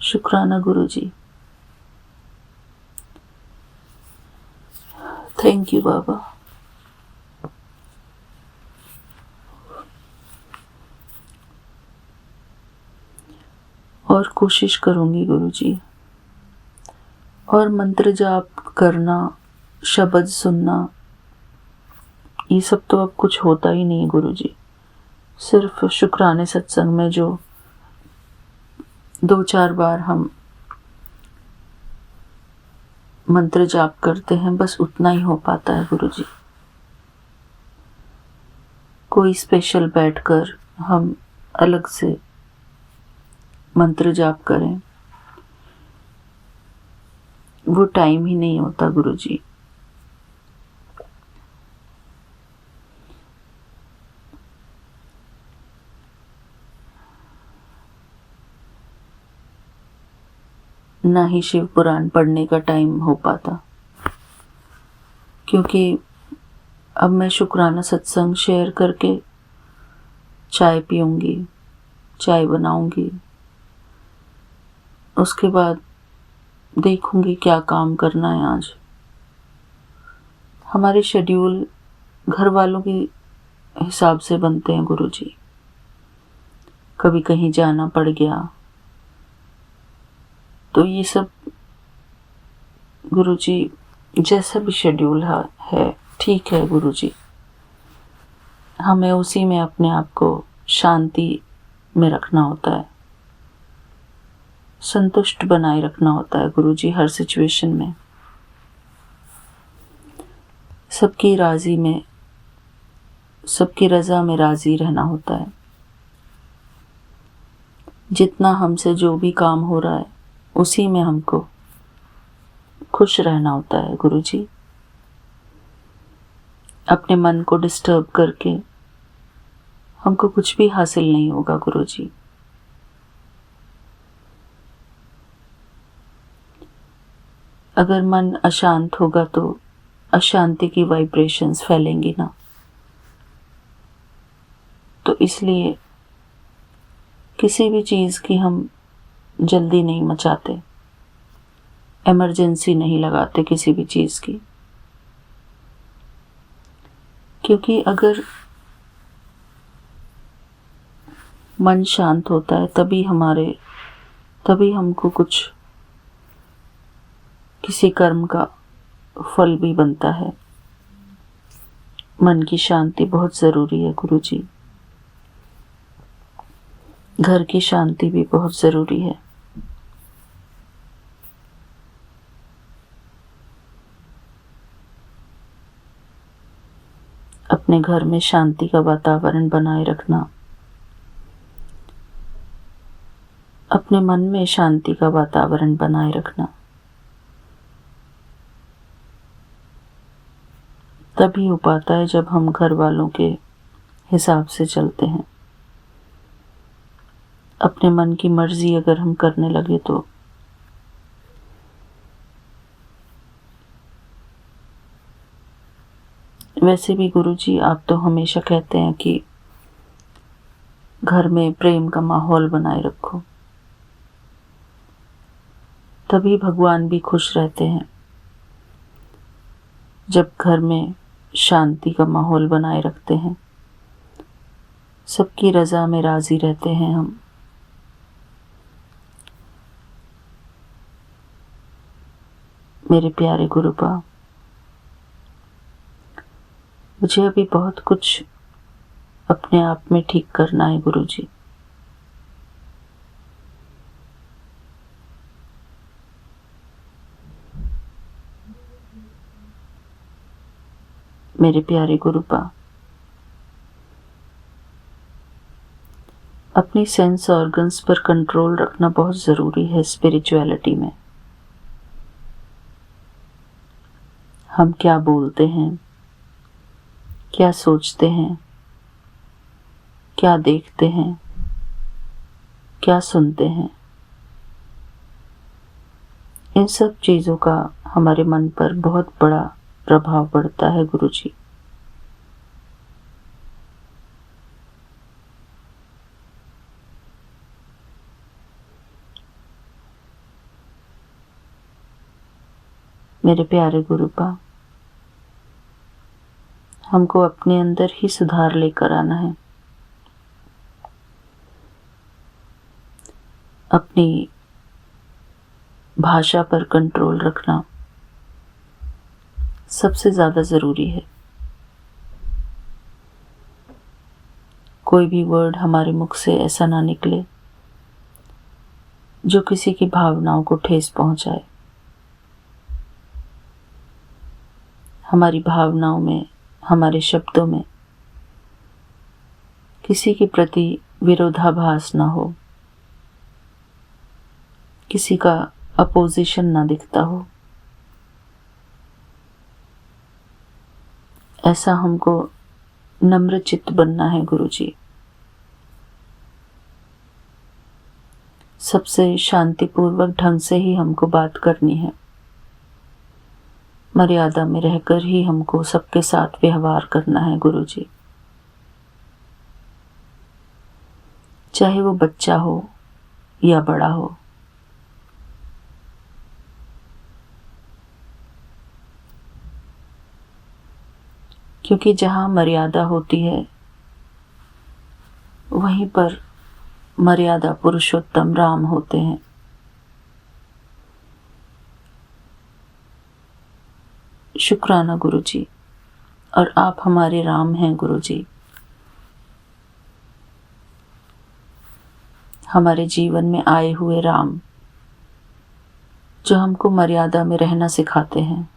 शुक्राना गुरुजी, थैंक यू बाबा। और कोशिश करूंगी गुरुजी, और मंत्र जाप करना, शब्द सुनना, ये सब तो अब कुछ होता ही नहीं गुरुजी। सिर्फ शुक्राने सत्संग में जो 2-4 बार हम मंत्र जाप करते हैं, बस उतना ही हो पाता है गुरुजी। कोई स्पेशल बैठकर हम अलग से मंत्र जाप करें, वो टाइम ही नहीं होता गुरुजी। ना ही शिव पुराण पढ़ने का टाइम हो पाता, क्योंकि अब मैं शुक्राना सत्संग शेयर करके चाय पीऊंगी, चाय बनाऊंगी, उसके बाद देखूंगी क्या काम करना है आज। हमारे शेड्यूल घर वालों के हिसाब से बनते हैं गुरुजी। कभी कहीं जाना पड़ गया तो ये सब गुरुजी जैसा भी शेड्यूल है ठीक है गुरुजी। हमें उसी में अपने आप को शांति में रखना होता है, संतुष्ट बनाए रखना होता है गुरुजी हर सिचुएशन में। सबकी राजी में, सबकी रजा में राजी रहना होता है। जितना हमसे जो भी काम हो रहा है उसी में हमको खुश रहना होता है गुरुजी। अपने मन को डिस्टर्ब करके हमको कुछ भी हासिल नहीं होगा गुरुजी। अगर मन अशांत होगा तो अशांति की वाइब्रेशंस फैलेंगी ना। तो इसलिए किसी भी चीज़ की हम जल्दी नहीं मचाते, इमरजेंसी नहीं लगाते किसी भी चीज़ की, क्योंकि अगर मन शांत होता है तभी हमको कुछ किसी कर्म का फल भी बनता है। मन की शांति बहुत ज़रूरी है गुरुजी। घर की शांति भी बहुत ज़रूरी है। अपने घर में शांति का वातावरण बनाए रखना, अपने मन में शांति का वातावरण बनाए रखना, तभी हो पाता है जब हम घर वालों के हिसाब से चलते हैं। अपने मन की मर्जी अगर हम करने लगे तो वैसे भी गुरुजी आप तो हमेशा कहते हैं कि घर में प्रेम का माहौल बनाए रखो, तभी भगवान भी खुश रहते हैं। जब घर में शांति का माहौल बनाए रखते हैं, सबकी रजा में राजी रहते हैं हम। मेरे प्यारे गुरुपा, मुझे अभी बहुत कुछ अपने आप में ठीक करना है गुरुजी। मेरे प्यारे गुरुपा, अपनी सेंस ऑर्गन्स पर कंट्रोल रखना बहुत ज़रूरी है स्पिरिचुअलिटी में। हम क्या बोलते हैं, क्या सोचते हैं, क्या देखते हैं, क्या सुनते हैं, इन सब चीज़ों का हमारे मन पर बहुत बड़ा प्रभाव पड़ता है गुरुजी। मेरे प्यारे गुरुपा, हमको अपने अंदर ही सुधार लेकर आना है। अपनी भाषा पर कंट्रोल रखना सबसे ज़्यादा ज़रूरी है। कोई भी वर्ड हमारे मुख से ऐसा ना निकले जो किसी की भावनाओं को ठेस पहुंचाए। हमारी भावनाओं में, हमारे शब्दों में किसी के प्रति विरोधाभास ना हो, किसी का अपोजिशन ना दिखता हो। ऐसा हमको नम्र चित्त बनना है गुरुजी। सबसे शांतिपूर्वक ढंग से ही हमको बात करनी है। मर्यादा में रहकर ही हमको सबके साथ व्यवहार करना है गुरुजी। चाहे वो बच्चा हो या बड़ा हो। क्योंकि जहाँ मर्यादा होती है वहीं पर मर्यादा पुरुषोत्तम राम होते हैं। शुक्राना गुरुजी, और आप हमारे राम हैं गुरुजी। हमारे जीवन में आए हुए राम जो हमको मर्यादा में रहना सिखाते हैं।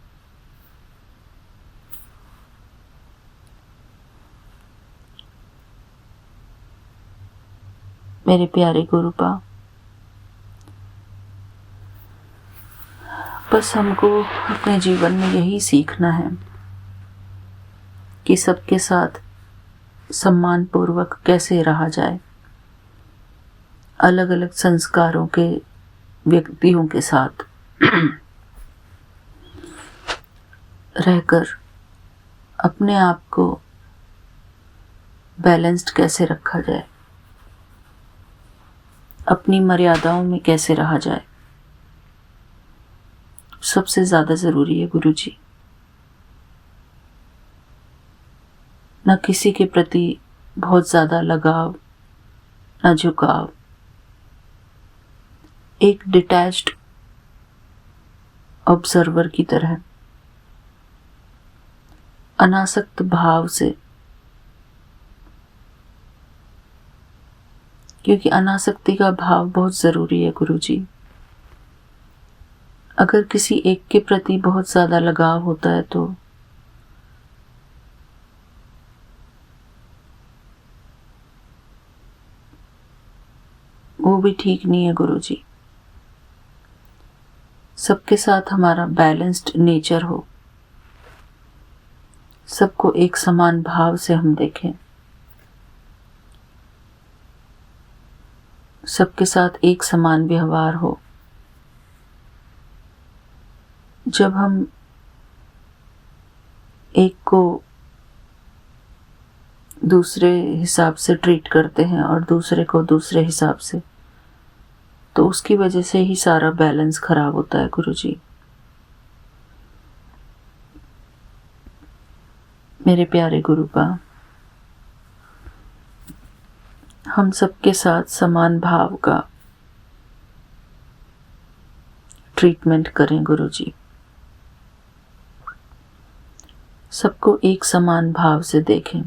मेरे प्यारे गुरुपा, बस हमको अपने जीवन में यही सीखना है कि सबके साथ सम्मान पूर्वक कैसे रहा जाए। अलग अलग संस्कारों के व्यक्तियों के साथ रहकर अपने आप को बैलेंस्ड कैसे रखा जाए, अपनी मर्यादाओं में कैसे रहा जाए, सबसे ज़्यादा ज़रूरी है गुरुजी। न किसी के प्रति बहुत ज़्यादा लगाव, न झुकाव। एक डिटैच्ड ऑब्जर्वर की तरह अनासक्त भाव से, क्योंकि अनासक्ति का भाव बहुत ज़रूरी है गुरुजी। अगर किसी एक के प्रति बहुत ज़्यादा लगाव होता है तो वो भी ठीक नहीं है गुरुजी। सबके साथ हमारा बैलेंस्ड नेचर हो, सबको एक समान भाव से हम देखें, सबके साथ एक समान व्यवहार हो। जब हम एक को दूसरे हिसाब से ट्रीट करते हैं और दूसरे को दूसरे हिसाब से, तो उसकी वजह से ही सारा बैलेंस खराब होता है गुरुजी। मेरे प्यारे गुरुपा, हम सबके साथ समान भाव का ट्रीटमेंट करें गुरुजी। सबको एक समान भाव से देखें।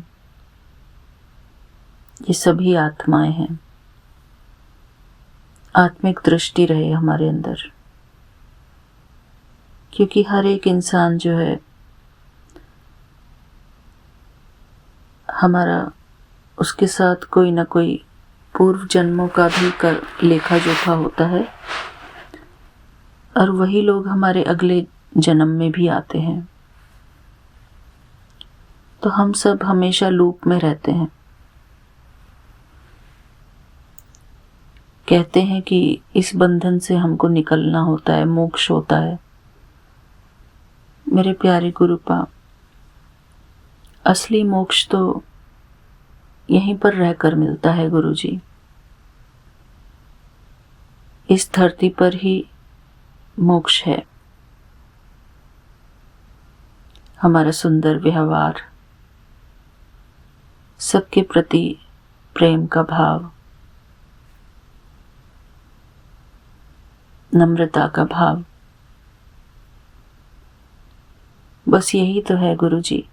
ये सभी आत्माएं हैं। आत्मिक दृष्टि रहे हमारे अंदर, क्योंकि हर एक इंसान जो है हमारा, उसके साथ कोई ना कोई पूर्व जन्मों का भी लेखा जोखा होता है, और वही लोग हमारे अगले जन्म में भी आते हैं। तो हम सब हमेशा लूप में रहते हैं। कहते हैं कि इस बंधन से हमको निकलना होता है, मोक्ष होता है। मेरे प्यारे गुरुपा, असली मोक्ष तो यहीं पर रहकर मिलता है गुरुजी। इस धरती पर ही मोक्ष है। हमारा सुंदर व्यवहार, सबके प्रति प्रेम का भाव, नम्रता का भाव, बस यही तो है गुरुजी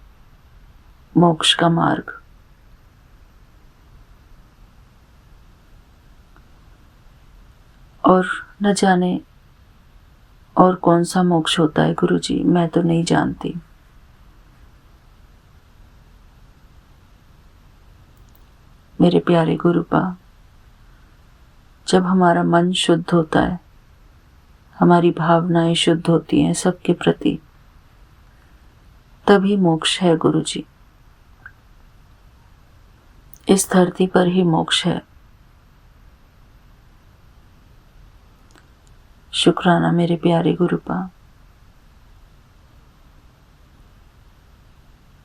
मोक्ष का मार्ग। और न जाने और कौन सा मोक्ष होता है गुरुजी, मैं तो नहीं जानती। मेरे प्यारे गुरुपा, जब हमारा मन शुद्ध होता है, हमारी भावनाएं शुद्ध होती हैं सबके प्रति, तभी मोक्ष है गुरुजी। इस धरती पर ही मोक्ष है। शुक्राना मेरे प्यारे गुरुपा।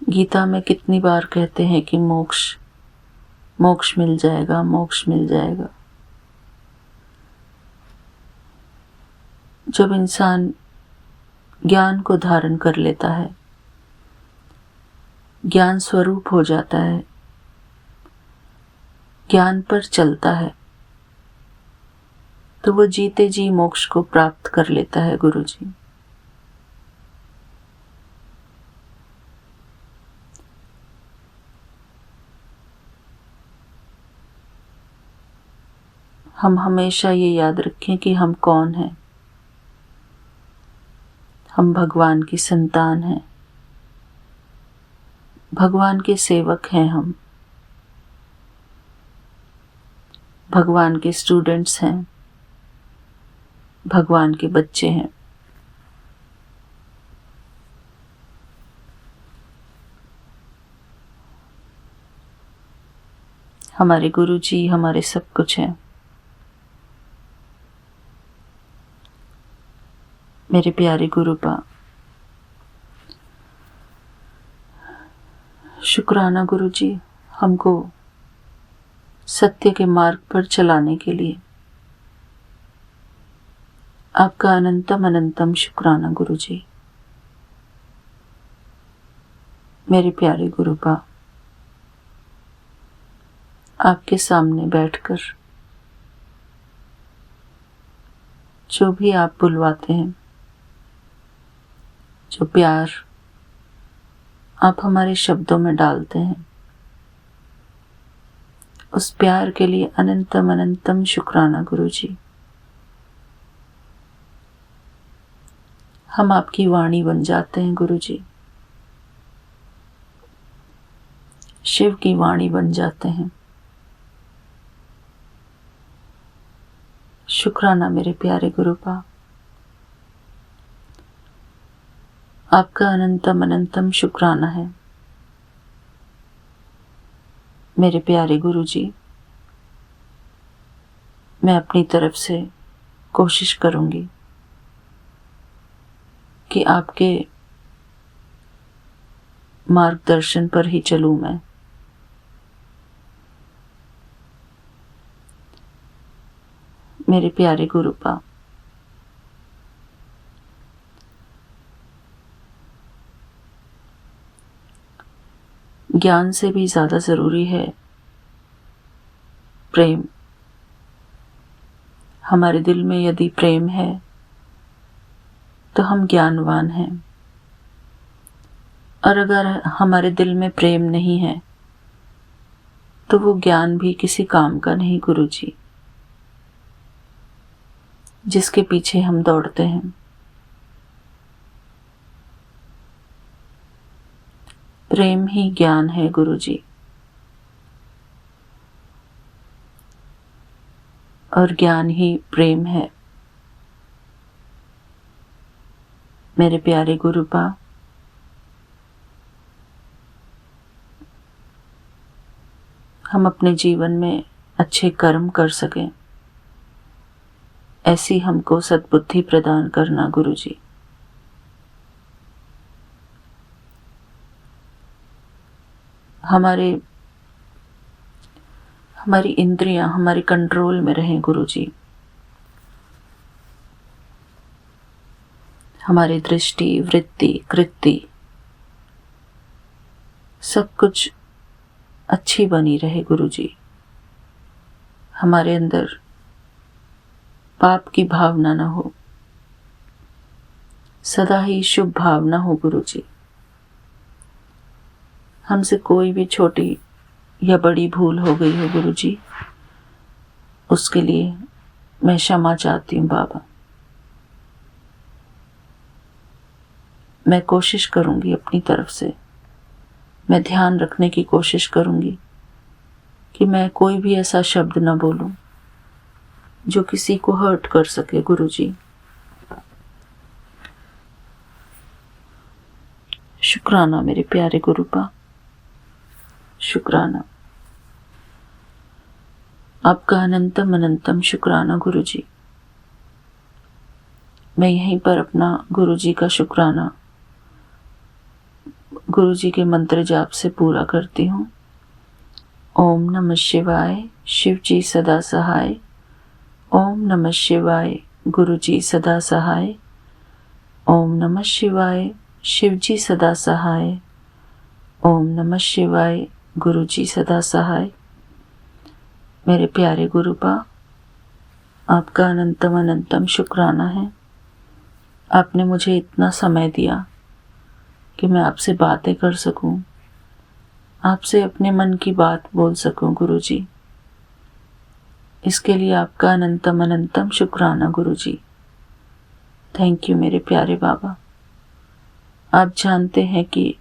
गीता में कितनी बार कहते हैं कि मोक्ष मोक्ष मिल जाएगा, मोक्ष मिल जाएगा। जब इंसान ज्ञान को धारण कर लेता है, ज्ञान स्वरूप हो जाता है, ज्ञान पर चलता है, तो वो जीते जी मोक्ष को प्राप्त कर लेता है गुरुजी। हम हमेशा ये याद रखें कि हम कौन हैं। हम भगवान की संतान हैं, भगवान के सेवक हैं। हम भगवान के स्टूडेंट्स हैं, भगवान के बच्चे हैं। हमारे गुरुजी हमारे सब कुछ हैं। मेरे प्यारे गुरुपा, शुक्राना गुरुजी हमको सत्य के मार्ग पर चलाने के लिए। आपका अनंतम अनंतम शुक्राना गुरुजी। मेरे प्यारे गुरुपा, आपके सामने बैठकर जो भी आप बुलवाते हैं, जो प्यार आप हमारे शब्दों में डालते हैं, उस प्यार के लिए अनंतम अनंतम शुक्राना गुरुजी। हम आपकी वाणी बन जाते हैं गुरुजी, शिव की वाणी बन जाते हैं। शुक्राना मेरे प्यारे गुरुपा, आपका अनंतम अनंतम शुक्राना है। मेरे प्यारे गुरुजी, मैं अपनी तरफ से कोशिश करूंगी कि आपके मार्गदर्शन पर ही चलूं मैं। मेरे प्यारे गुरुपा, ज्ञान से भी ज्यादा जरूरी है प्रेम। हमारे दिल में यदि प्रेम है तो हम ज्ञानवान हैं, और अगर हमारे दिल में प्रेम नहीं है तो वो ज्ञान भी किसी काम का नहीं गुरुजी, जिसके पीछे हम दौड़ते हैं। प्रेम ही ज्ञान है गुरुजी, और ज्ञान ही प्रेम है। मेरे प्यारे गुरुपा, हम अपने जीवन में अच्छे कर्म कर सकें, ऐसी हमको सद्बुद्धि प्रदान करना गुरुजी। हमारी इंद्रियां हमारे कंट्रोल में रहें गुरुजी। हमारी दृष्टि, वृत्ति, कृति सब कुछ अच्छी बनी रहे गुरुजी। हमारे अंदर पाप की भावना न हो, सदा ही शुभ भावना हो गुरुजी। हमसे कोई भी छोटी या बड़ी भूल हो गई हो गुरुजी, उसके लिए मैं क्षमा चाहती हूँ बाबा। मैं कोशिश करूंगी अपनी तरफ से, मैं ध्यान रखने की कोशिश करूंगी कि मैं कोई भी ऐसा शब्द न बोलूं जो किसी को हर्ट कर सके गुरुजी। शुक्राना मेरे प्यारे गुरुपा, शुक्राना, आपका अनंतम अनंतम शुक्राना गुरुजी। मैं यहीं पर अपना गुरुजी का शुक्राना गुरुजी के मंत्र जाप से पूरा करती हूँ। ओम नमः शिवाय, शिव जी सदा सहाय। ओम नमः शिवाय, गुरुजी सदा सहाय। ओम नमः शिवाय, शिव जी सदा सहाय। ओम नमः शिवाय, गुरुजी सदा सहाय। मेरे प्यारे गुरुपा, आपका अनंतम अनंतम शुक्राना है। आपने मुझे इतना समय दिया कि मैं आपसे बातें कर सकूं, आपसे अपने मन की बात बोल सकूं गुरुजी। इसके लिए आपका अनंतम अनंतम शुक्राना गुरुजी। थैंक यू मेरे प्यारे बाबा। आप जानते हैं कि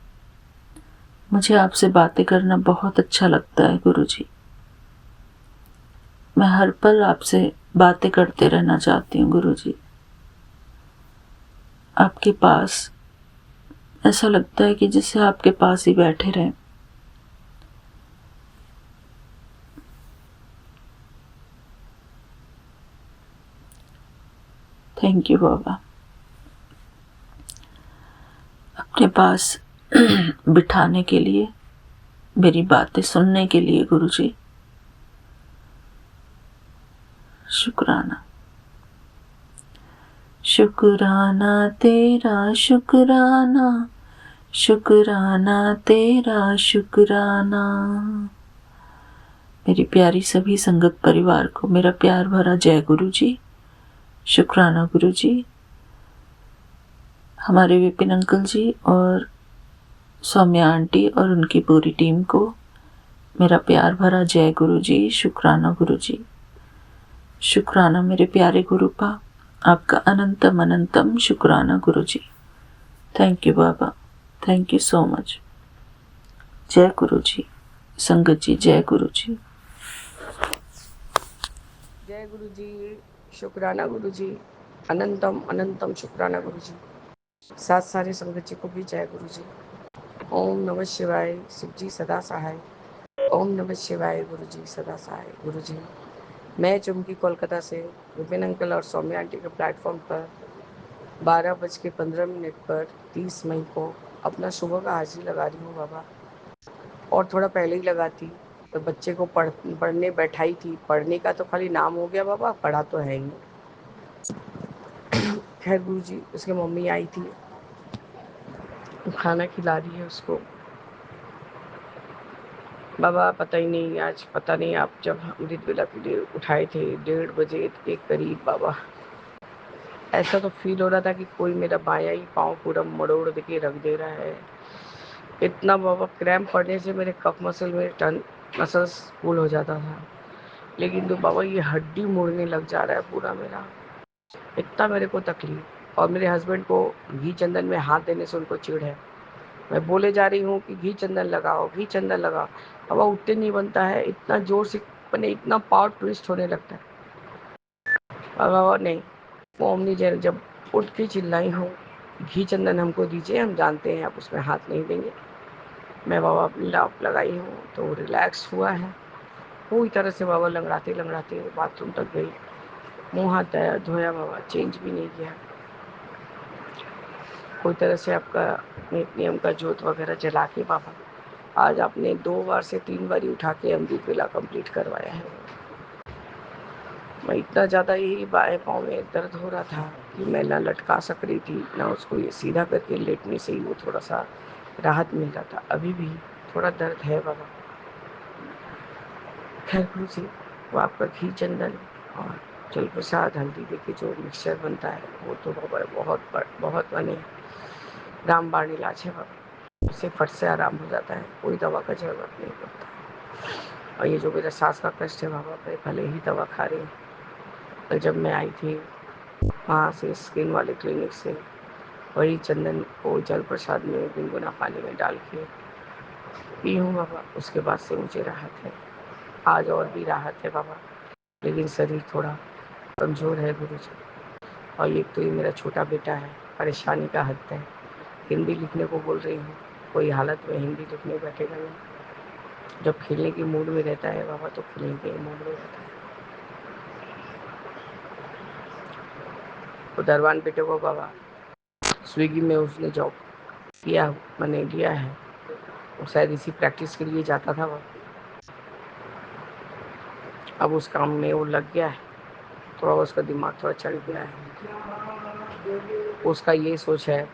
मुझे आपसे बातें करना बहुत अच्छा लगता है गुरुजी। मैं हर पल आपसे बातें करते रहना चाहती हूँ गुरुजी। आपके पास ऐसा लगता है कि जैसे आपके पास ही बैठे रहें। थैंक यू बाबा। अपने पास बिठाने के लिए, मेरी बातें सुनने के लिए गुरुजी, शुक्राना। शुक्राना तेरा शुक्राना, शुक्राना तेरा शुक्राना। मेरी प्यारी सभी संगत परिवार को मेरा प्यार भरा जय गुरुजी। शुक्राना गुरुजी। हमारे विपिन अंकल जी और सौम्या आंटी और उनकी पूरी टीम को मेरा प्यार भरा जय गुरुजी। शुक्राना गुरुजी। शुक्राना मेरे प्यारे गुरुपा, आपका अनंतम अनंतम शुक्राना गुरुजी। थैंक यू बाबा, थैंक यू सो मच। जय गुरुजी। संगत जी जय गुरुजी। जय गुरुजी, शुक्राना गुरुजी, अनंतम अनंतम शुक्राना गुरुजी। साथ सारे संगत जी को भी जय गुरुजी। ओम नमः शिवाय, शिव जी सदा सहाय। ओम नमः शिवाय, गुरुजी सदा सहाय। गुरुजी, मैं चुमकी कोलकाता से विपिन अंकल और सौम्या आंटी के प्लेटफॉर्म पर 12:15 पर 30 मई को अपना सुबह का हाजिरी लगा रही हूँ बाबा। और थोड़ा पहले ही लगाती तो बच्चे को पढ़ने बैठाई थी। पढ़ने का तो खाली नाम हो गया बाबा, पढ़ा तो है ही। खैर गुरुजी, उसकी मम्मी आई थी, खाना खिला रही है उसको। बाबा पता ही नहीं, आज पता नहीं आप जब अमृत वेला के लिए उठाए थे 1:30 बजे के करीब बाबा, ऐसा तो फील हो रहा था कि कोई मेरा बायां ही पाँव पूरा मड़ोड़ के रख दे रहा है। इतना बाबा क्रैम्प पड़ने से मेरे कफ मसल में टन मसल्स फूल हो जाता था। लेकिन तो बाबा ये हड्डी मुड़ने लग जा रहा है पूरा मेरा, इतना मेरे को तकलीफ। और मेरे हस्बैंड को घी चंदन में हाथ देने से उनको चिढ़ है। मैं बोले जा रही हूँ कि घी चंदन लगाओ, घी चंदन लगाओ, बाबा उठते नहीं बनता है। इतना जोर से मैंने इतना पावर ट्विस्ट होने लगता है बाबा। नहीं, मोमनी जब उठ के चिल्लाई हूँ घी चंदन हमको दीजिए, हम जानते हैं आप उसमें हाथ नहीं देंगे। मैं बाबा अपनी लाप लगाई हूँ तो रिलैक्स हुआ है। पूरी तरह से बाबा लंगड़ाते लंगड़ाते बाथरूम तक गई, मुँह हाथ धोया बाबा, चेंज भी नहीं किया। कोई तरह से आपका नियम का जोत वगैरह जला के बाबा आज आपने 2 बार से 3 बार ही उठा के अमृत वेला कंप्लीट करवाया है। मैं इतना ज़्यादा ही बाएं पाँव में दर्द हो रहा था कि मैं ना लटका सक रही थी, ना उसको ये सीधा करके लेटने से ही वो थोड़ा सा राहत मिल रहा था। अभी भी थोड़ा दर्द है बाबा। खैर गुरु जी, वो आपका घी चंदन और जल प्रसाद हल्दी दे के जो मिक्सचर बनता है वो तो बाबा बहुत बने रामबाण इलाज है बाबा। उससे फट से आराम हो जाता है, कोई दवा का जरूरत नहीं पड़ता। और ये जो मेरा सांस का कष्ट है बाबा, मैं भले ही दवा खा रही हूँ, पर जब मैं आई थी वहाँ से स्किन वाले क्लिनिक से, वही चंदन को जल प्रसाद में गुनगुना पानी में डाल के पी हूँ बाबा, उसके बाद से मुझे राहत है। आज और भी राहत है बाबा, लेकिन शरीर थोड़ा कमज़ोर है गुरु जी। और एक तो ये मेरा छोटा बेटा है, परेशानी का हद है। हिंदी लिखने को बोल रही हूँ, कोई हालत में हिंदी लिखने बैठेगा नहीं। जब खेलने की मूड में रहता है बाबा तो खेलने के मूड में रहता है। वो दरवान बेटे को बाबा स्विगी में उसने जॉब किया, मैंने लिया है, वो शायद इसी प्रैक्टिस के लिए जाता था वो। अब उस काम में वो लग गया है, थोड़ा उसका दिमाग थोड़ा चढ़ गया है। उसका ये सोच है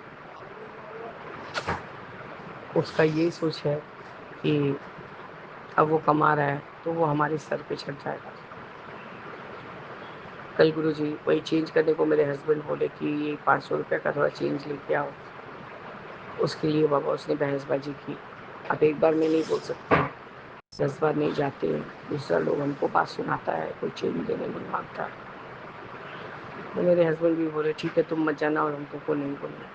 उसका ये सोच है कि अब वो कमा रहा है तो वो हमारे सर पे चढ़ जाएगा। कल गुरुजी वही चेंज करने को मेरे हस्बैंड बोले कि ये 500 रुपये का थोड़ा चेंज लेके आओ। उसके लिए बाबा उसने बहसबाजी की। अब एक बार मैं नहीं बोल सकती, 10 बार नहीं जाते, दूसरा लोग हमको बात सुनाता है, कोई चेंज देने नहीं मांगता। तो मेरे हस्बैंड भी बोले ठीक है तुम मत जाना, और हम तुमको नहीं बोले।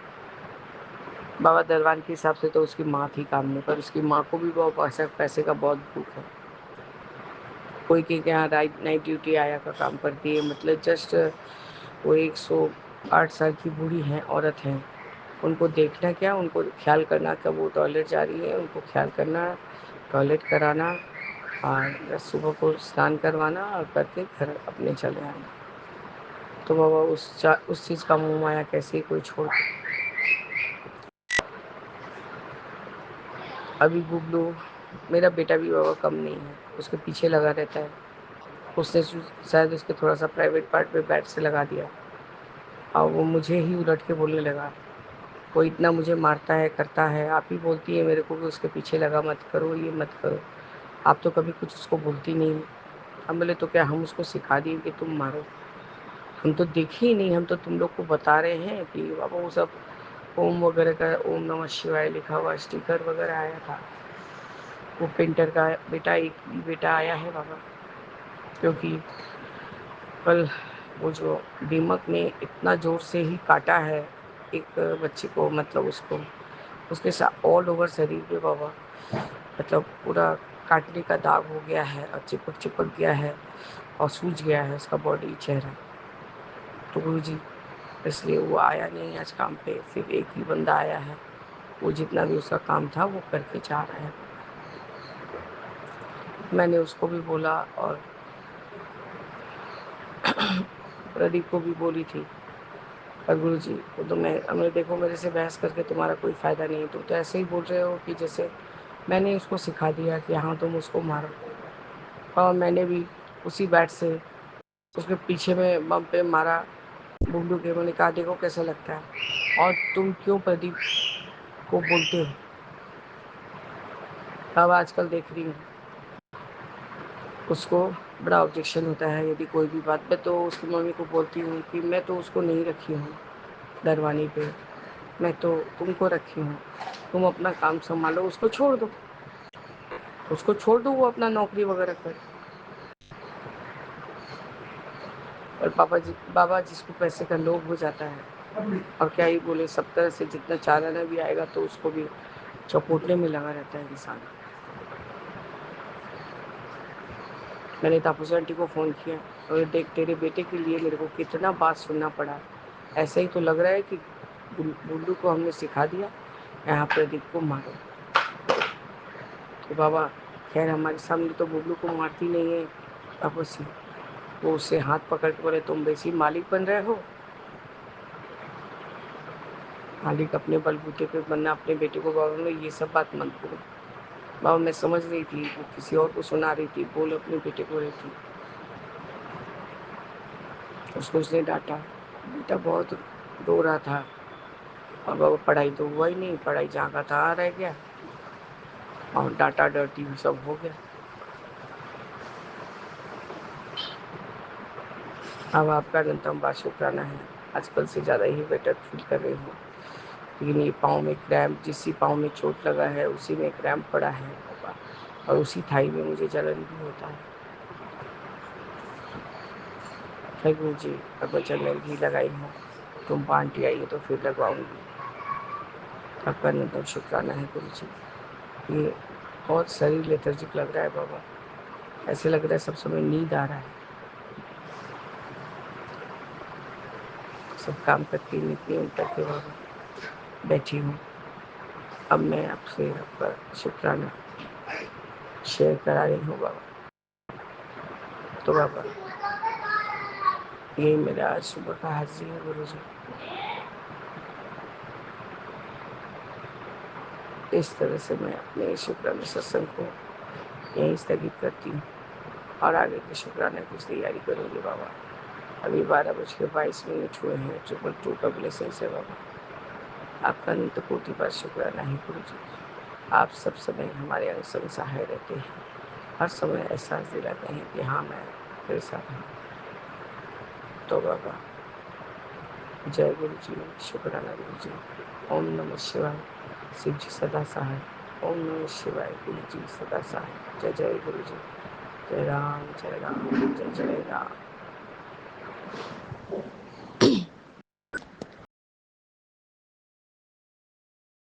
बाबा दरबार के हिसाब से तो उसकी माँ थी काम में, पर उसकी माँ को भी बहुत पैसे का बहुत भूख है। कोई के यहाँ नाइट ड्यूटी आया का काम करती है, मतलब जस्ट वो 108 साल की बूढ़ी हैं, औरत हैं। उनको देखना क्या, उनको ख्याल करना, कब वो टॉयलेट जा रही है उनको ख्याल करना, टॉयलेट कराना, और सुबह को स्नान करवाना और करके घर अपने चले आना। तो बाबा उस चीज़ का मुँह माया कैसे कोई छोड़। अभी गुबलू मेरा बेटा भी बाबा कम नहीं है, उसके पीछे लगा रहता है। उसने शायद उसके थोड़ा सा प्राइवेट पार्ट पे बैट से लगा दिया, और वो मुझे ही उलट के बोलने लगा, वो इतना मुझे मारता है करता है, आप ही बोलती है मेरे को कि उसके पीछे लगा मत करो, ये मत करो, आप तो कभी कुछ उसको बोलती नहीं। हम बोले तो क्या हम उसको सिखा दिए कि तुम मारो? हम तो देखे ही नहीं, हम तो तुम लोग को बता रहे हैं कि बाबा वो सब ओम वगैरह का, ओम नमः शिवाय लिखा हुआ स्टिकर वगैरह आया था। वो पेंटर का बेटा, एक भी बेटा आया है बाबा, क्योंकि कल वो जो दीमक ने इतना ज़ोर से ही काटा है एक बच्चे को, मतलब उसको, उसके साथ ऑल ओवर शरीर पे बाबा, मतलब पूरा काटने का दाग हो गया है और चिपक चिपक गया है और सूज गया है उसका बॉडी, चेहरा। तो गुरु जी इसलिए वो आया नहीं आज काम पे, सिर्फ एक ही बंदा आया है, वो जितना भी उसका काम था वो करके जा रहा है। मैंने उसको भी बोला और प्रदीप को भी बोली थी, पर गुरु जी वो तो मैं देखो मेरे से बहस करके तुम्हारा कोई फ़ायदा नहीं है, तुम तो ऐसे ही बोल रहे हो कि जैसे मैंने उसको सिखा दिया कि हाँ तुम उसको मारो। और मैंने भी उसी बैट से उसके पीछे में बम पे मारा बुल्लू के। मैंने कहा देखो कैसा लगता है, और तुम क्यों प्रदीप को बोलते हो? अब आजकल देख रही हूँ उसको बड़ा ऑब्जेक्शन होता है यदि कोई भी बात पे, तो उसकी मम्मी को बोलती हूँ कि मैं तो उसको नहीं रखी हूँ दरवानी पे, मैं तो तुमको रखी हूँ, तुम अपना काम संभालो, उसको छोड़ दो, उसको छोड़ दो, वो अपना नौकरी वगैरह करे। और बाबा जिसको पैसे का लोभ हो जाता है, और क्या ही बोले, सब तरह से जितना चालाना भी आएगा तो उसको भी चौपोटने में लगा रहता है इंसान। मैंने तापसी आंटी को फ़ोन किया और देख तेरे बेटे के लिए मेरे को कितना बात सुनना पड़ा। ऐसा ही तो लग रहा है कि बुल्लू को हमने सिखा दिया यहाँ प्रदीप को मारो। तो बाबा खैर हमारे सामने तो बुबलू को मारती नहीं है आपसी। वो उससे हाथ पकड़ के बोले तुम वैसे ही मालिक बन रहे हो। मालिक अपने बलबूते पे बनना, अपने बेटे को बाबा में ये सब बात मत करो। बाबा मैं समझ रही थी वो किसी और को सुना रही थी, बोल अपने बेटे को रही थी। उसको उसने डांटा, बेटा बहुत रो रहा था। और बाबा पढ़ाई तो हुआ ही नहीं, पढ़ाई जहाँ का था रह गया और डांटा डरती सब हो गया। अब आपका अनंतम बात शुक्राना है, आजकल से ज़्यादा ही बेटर फील कर रही हूँ। लेकिन ये पाँव में क्रैम्प, जिस पाँव में चोट लगा है उसी में क्रैम्प पड़ा है बाबा, और उसी थाई में मुझे जलन भी होता है। है गुरु जी, अब मैं चंदन घी लगाई हूँ, तुम आंटी आई हो तो फिर लगवाऊंगी। आपका अनंतम शुक्राना है गुरु जी। ये बहुत शरीर लेथर्जिक लग रहा है बाबा, ऐसे लग रहा है सब समय नींद आ रहा है। सब काम करके नित्य करके बाबा बैठी हूँ। अब मैं आपसे आपका शुक्राना शेयर करा रही हूँ बाबा। तो बाबा यही मेरा आज सुबह का हाजिर है गुरु जी। इस तरह से मैं अपने शुक्राना सत्संग को यहीं स्थगित करती हूँ और आगे के शुक्राने की तैयारी करूँगी बाबा। अभी 12:22 हुए हैं, 222 का ब्लेसिंग है बाबा। आपका नहीं तो कोटि बार शुक्राना है गुरु जी। आप सब समय हमारे अंग संग सहाय रहते हैं, हर समय एहसास दिलाते हैं कि हाँ मैं तेरे साथ हूँ। तो बाबा जय गुरु जी, शुक्राना गुरु जी। ओम नमः शिवाय, शिव जी सदा सहाय। ओम नमः शिवाय, गुरु जी सदा सहाय। जय जय गुरु जी। जय राम जय राम जय जय राम।